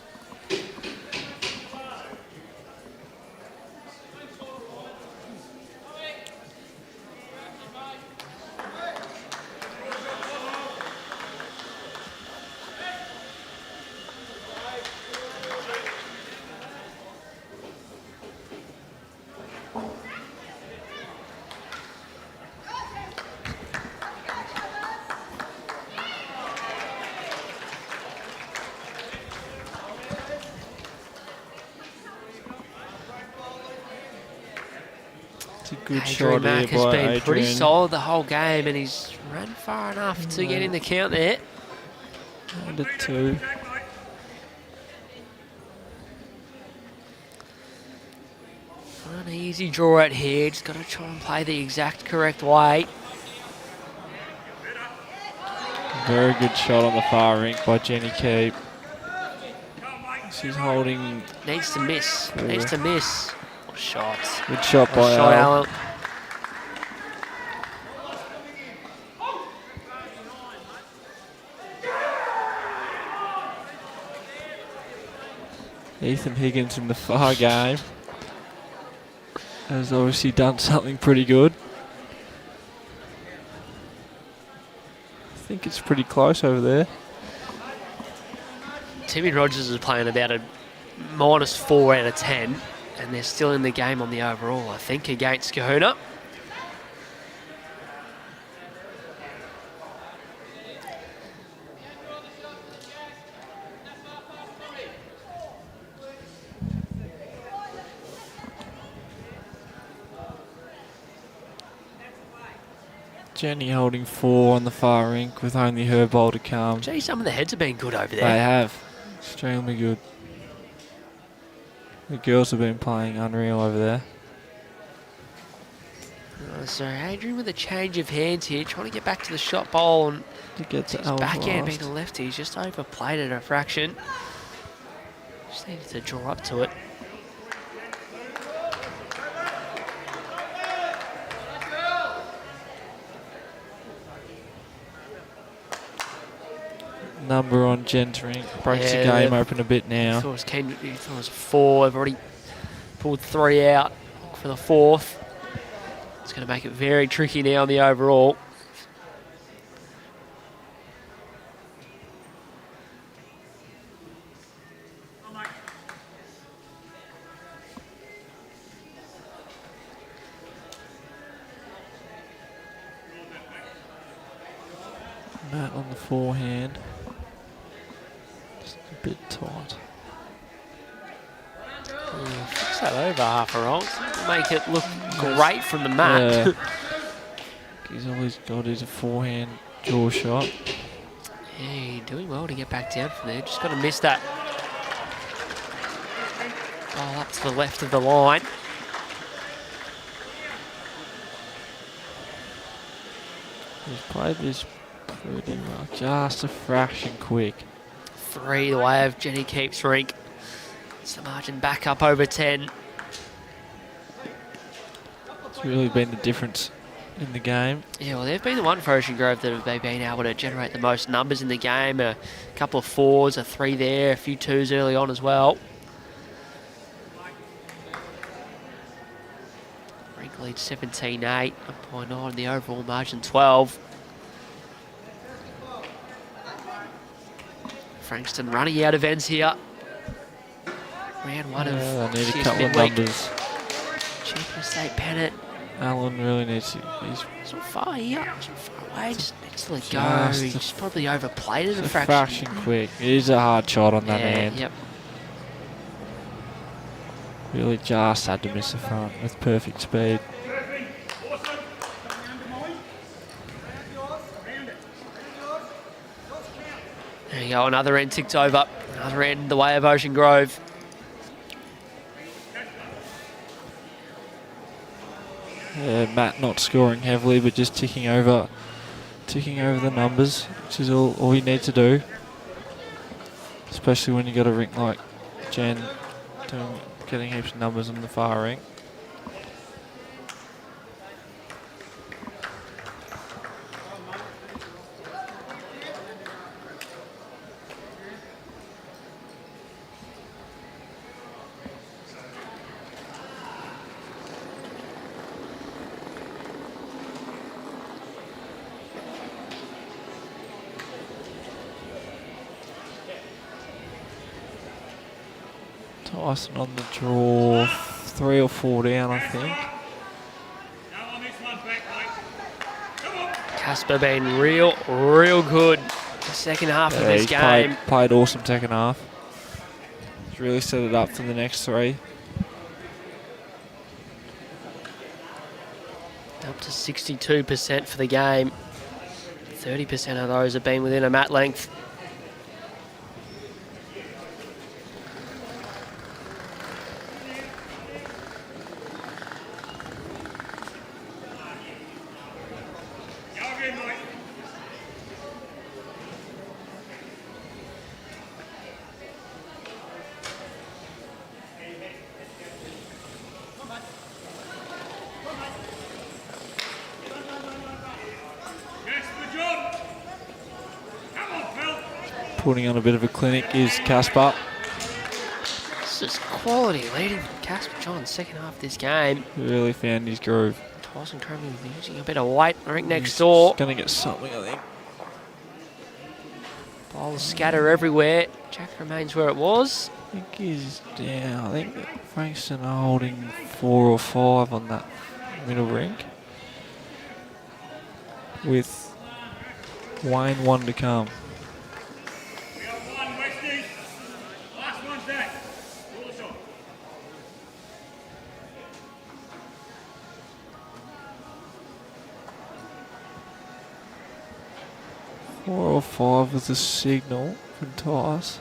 It's a good Adrian shot Mack here has by been pretty Adrian. solid the whole game, and he's run far enough to get in the count there. Under 2. An easy draw out here. Just got to try and play the exact correct way. Very good shot on the far rink by Jenny Keep. She's holding. Needs to miss. Needs to miss. What shot? Good shot What by shot, Al. Alan. Ethan Higgins in the far game has obviously done something pretty good. I think it's pretty close over there. Timmy Rogers is playing about a -4 out of 10, and they're still in the game on the overall, I think, against Kahuna. Jenny holding 4 on the far rink with only her bowl to come. Gee, some of the heads have been good over They there. have. Extremely good. The girls have been playing unreal over there. So Adrian with a change of hands here, trying to get back to the shot bowl, and To get to his backhand being last. a lefty, he's just overplayed it a fraction. Just needed to draw up to it. Number on Jen's rink. Breaks the Yeah, game the- open a bit now. He thought it was 4. They've already pulled 3 out for the 4th. It's going to make it very tricky now on the overall. Matt on the forehand. Just a bit tight. Fix that over half a roll. Make it look great from the mat. Yeah. He's always got his forehand jaw shot. Yeah, doing well to get back down from there. Just got to miss that ball up to the left of the line. He's played this pretty well. Just a fraction quick. 3 the way of Jenny Keeps rink. It's the margin back up over 10. It's really been the difference in the game. Yeah, well, they've been the one for Ocean Grove that have been able to generate the most numbers in the game. A couple of 4s, a 3 there, a few 2s early on as well. Rink leads 17-8, 1.9, the overall margin 12. Frankston running out of ends here. Round 1 I of need a Shears couple of Midweek. numbers. Cheap State Pennant. Alan really needs to. He's It's not far here. It's not far away. Just needs to let go. Just a- He's probably overplayed it a a fraction. fraction quick. It is a hard shot on that hand. Yep. Really just had to miss the front with perfect speed. There you go. Another end ticked over. Another end the way of Ocean Grove. Matt not scoring heavily, but just ticking over the numbers, which is all you need to do. Especially when you got a rink like Jen getting heaps of numbers on the far rink. Tyson on the draw, 3 or 4 down, I think. Casper been real good the second half of this He's game. played awesome second half. He's really set it up for the next 3. Up to 62% for the game. 30% of those have been within a mat length. Putting on a bit of a clinic is Casper. This is quality leading from Casper John second half of this game. Really found his groove. Tyson currently using a bit of weight. Rink next door. Going to get something, I think. Bowls scatter everywhere. Jack remains where it was. I think he's down. I think Frankston are holding 4 or 5 on that middle rink. With Wayne 1 to come. 4 or 5 was the signal for toss.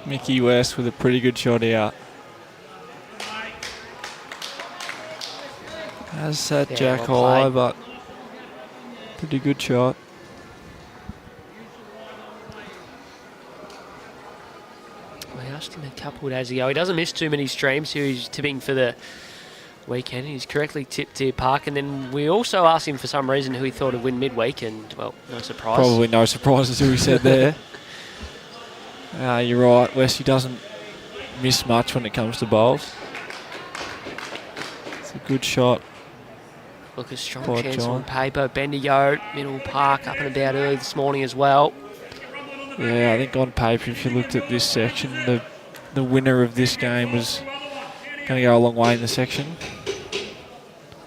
Mickey West with a pretty good shot out. Has set Yeah, Jack well high, played. but pretty good shot. We asked him a couple of days ago. He doesn't miss too many streams here. He's tipping for the weekend. He's correctly tipped Deer Park. And then we also asked him for some reason who he thought would win midweek. And, well, no surprise. Probably no surprises who he said there. You're right. Westy doesn't miss much when it comes to bowls. It's a good shot. Look, a strong By chance John. on paper. Bendigo, Middle Park, up and about early this morning as well. Yeah, I think on paper, if you looked at this section, the winner of this game was going to go a long way in the section.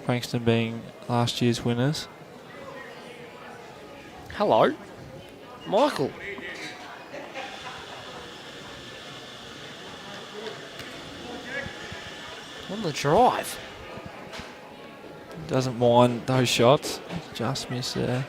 Frankston being last year's winners. Hello, Michael. On the drive. Doesn't mind those shots. Just missed there.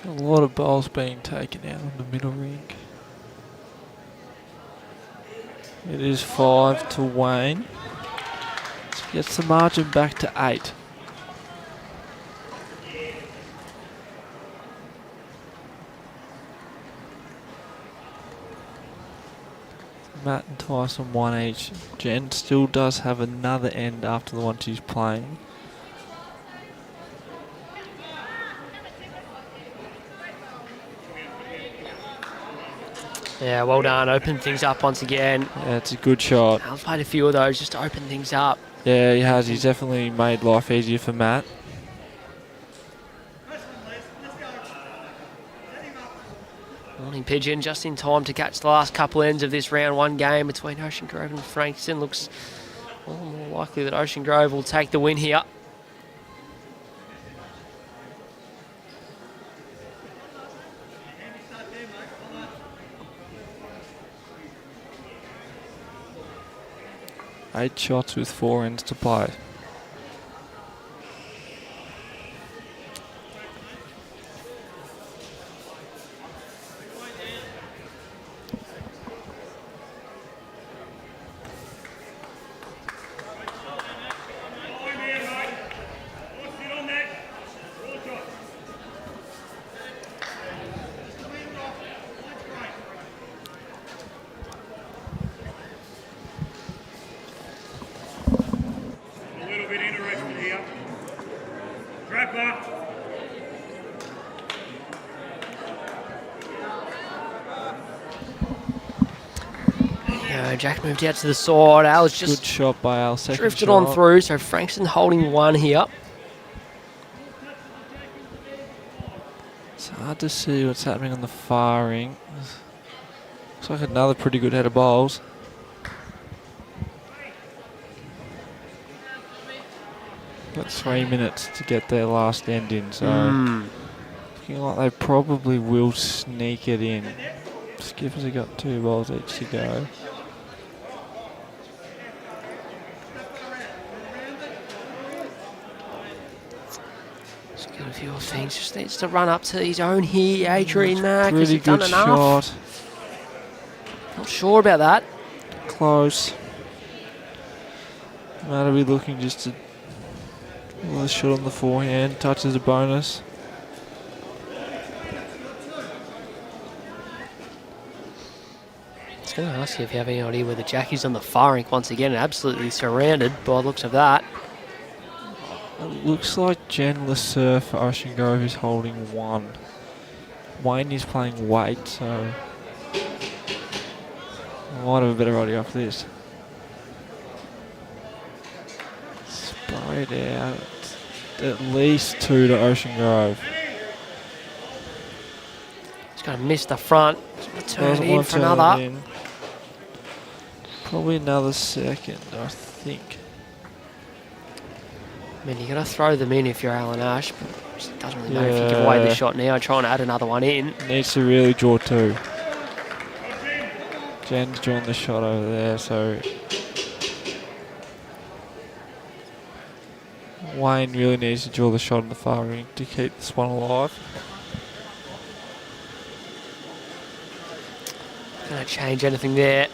A lot of bowls being taken out on the middle ring. It is 5 to Wayne. Gets the margin back to 8. Matt and Tyson 1 each. Jen still does have another end after the one she's playing. Yeah, well done. Open things up once again. Yeah, it's a good shot. I've played a few of those just to open things up. Yeah, he has. He's definitely made life easier for Matt. Morning Pigeon just in time to catch the last couple ends of this round one game between Ocean Grove and Frankston. Looks all more likely that Ocean Grove will take the win here. Eight shots with 4 ends to play. Jack moved out to the side. Al's Good just shot by Al. Second drifted shot. on through, so Frankston holding one here. It's hard to see what's happening on the far ring. Looks like another pretty good head of bowls. Got 3 minutes to get their last end in, so looking like they probably will sneak it in. Skippers have got 2 balls each to go. Just got a few more things. Just needs to run up to his own here, Adrian Mack. Has Pretty he done good enough? shot. Not sure about that. Close. Matt will be looking just to a shot on the forehand. Touches a bonus. I was going to ask you if you have any idea where the Jackie's on the far rink once again, absolutely surrounded by the looks of that. It looks like Jen Lasser for Ocean Grove is holding 1. Wayne is playing weight, so I might have a better idea after this. Sprayed out. At least 2 to Ocean Grove. He's going to miss the front. Turn Doesn't in want for to another. turn it in. Probably another second, I think. I mean, you're going to throw them in if you're Alan Ash, but it doesn't really matter if you give away the shot now. Try and add another one in. Needs to really draw 2. Jen's drawn the shot over there, so Wayne really needs to draw the shot in the far ring to keep this one alive. Going to change anything there.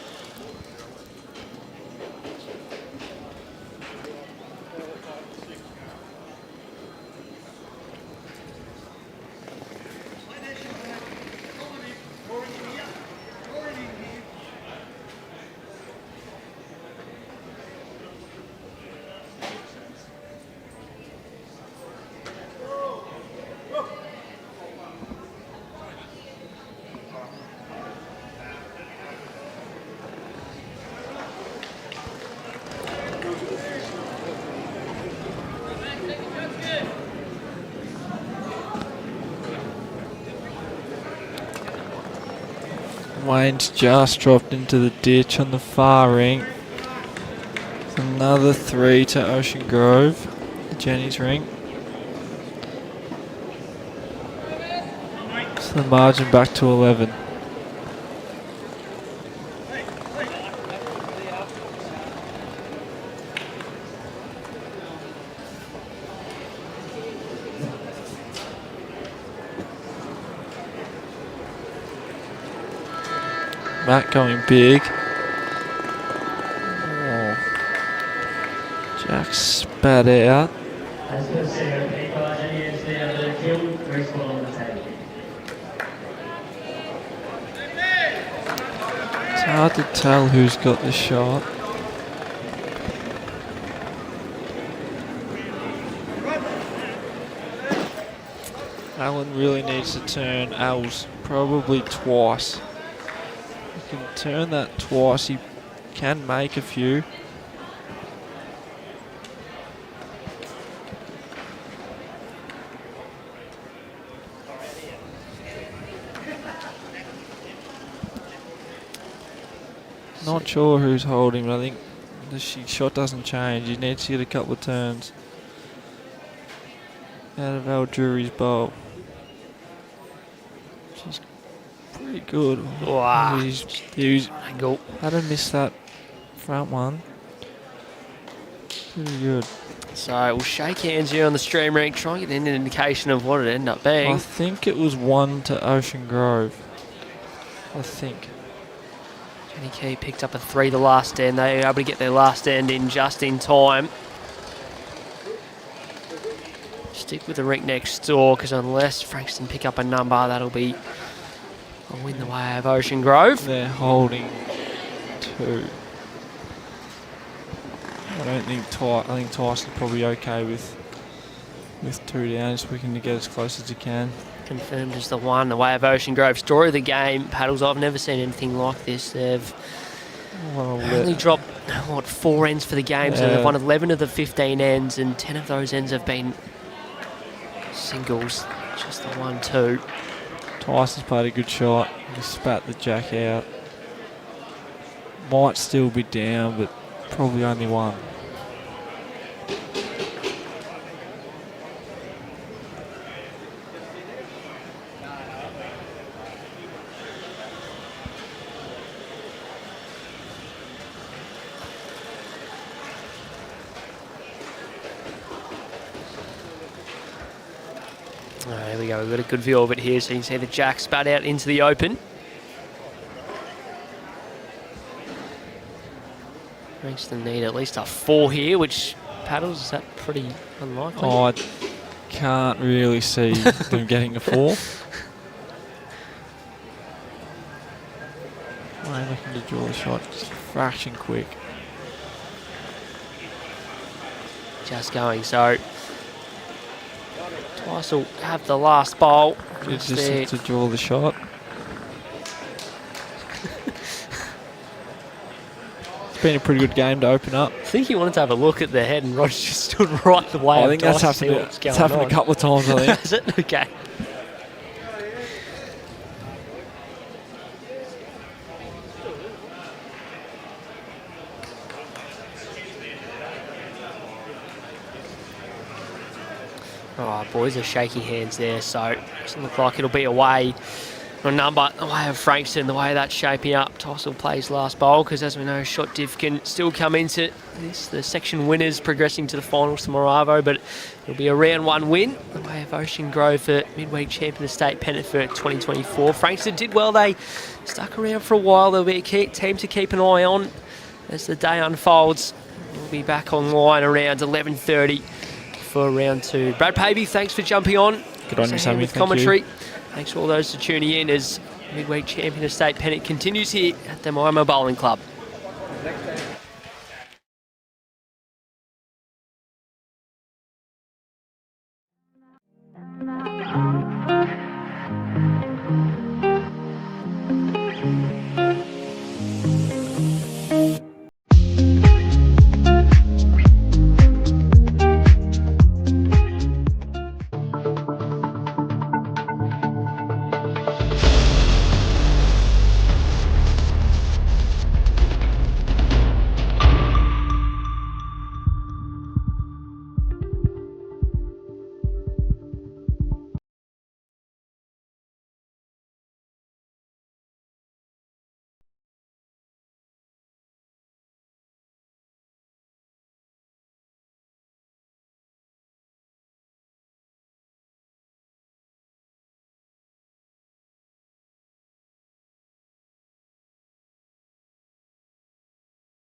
Wayne's just dropped into the ditch on the far ring. Another 3 to Ocean Grove, Jenny's ring. So the margin back to 11. Matt going big. Oh. Jack spat out. As per se, people are against the other kill, first ball on the table. It's hard to tell who's got the shot. Alan really needs to turn L's probably twice. He can turn that twice, he can make a few. Not sure who's holding, but I think the shot doesn't change. He needs to get a couple of turns out of Al Drury's bowl. Which is pretty good. Wow. He Angle. had to miss that front one. Pretty good. So we'll shake hands here on the stream ring, try and get an indication of what it ended up being. I think it was 1 to Ocean Grove. I think. Jenny Key picked up a 3 the last end. They were able to get their last end in just in time. Stick with the rink next door, because unless Frankston pick up a number, that'll be a win the way of Ocean Grove. They're holding 2. I don't think I think Tyson's probably okay with 2 down, just looking to get as close as he can. Confirmed as the one, the way of Ocean Grove. Story of the game, Paddles, I've never seen anything like this. They've only dropped, 4 ends for the game, so they've won 11 of the 15 ends, and 10 of those ends have been singles, just the 1-2. Tyson's played a good shot. He spat the jack out. Might still be down, but probably only 1. There we go, we've got a good view of it here, so you can see the jack spat out into the open. Frankston need at least a 4 here, which Paddles, is that pretty unlikely? Oh, I can't really see them getting a 4. I'm looking to draw the shot just a fraction quick. Just going, so Twice will have the last bowl. Just to draw the shot. It's been a pretty good game to open up. I think he wanted to have a look at the head, and Roger just stood right the way. I think that's happened. It's happened a couple of times. I think. Is it? Okay. Oh, boys are shaking hands there, so it doesn't look like it'll be away on number. The way of Frankston, the way that's shaping up. Tossel plays last bowl because, as we know, shot diff can still come into this. The section winners progressing to the finals tomorrow, Arvo, but it'll be a round 1 win. The way of Ocean Grove for midweek champion of state Pennant for 2024. Frankston did well. They stuck around for a while. They'll be a key team to keep an eye on as the day unfolds. We'll be back online around 11:30. For round 2. Brad Pavey, thanks for jumping on. Good on you, Sammy. With commentary. Thanks for all those for tuning in as midweek champion of state Pennant continues here at the Moama Bowling Club.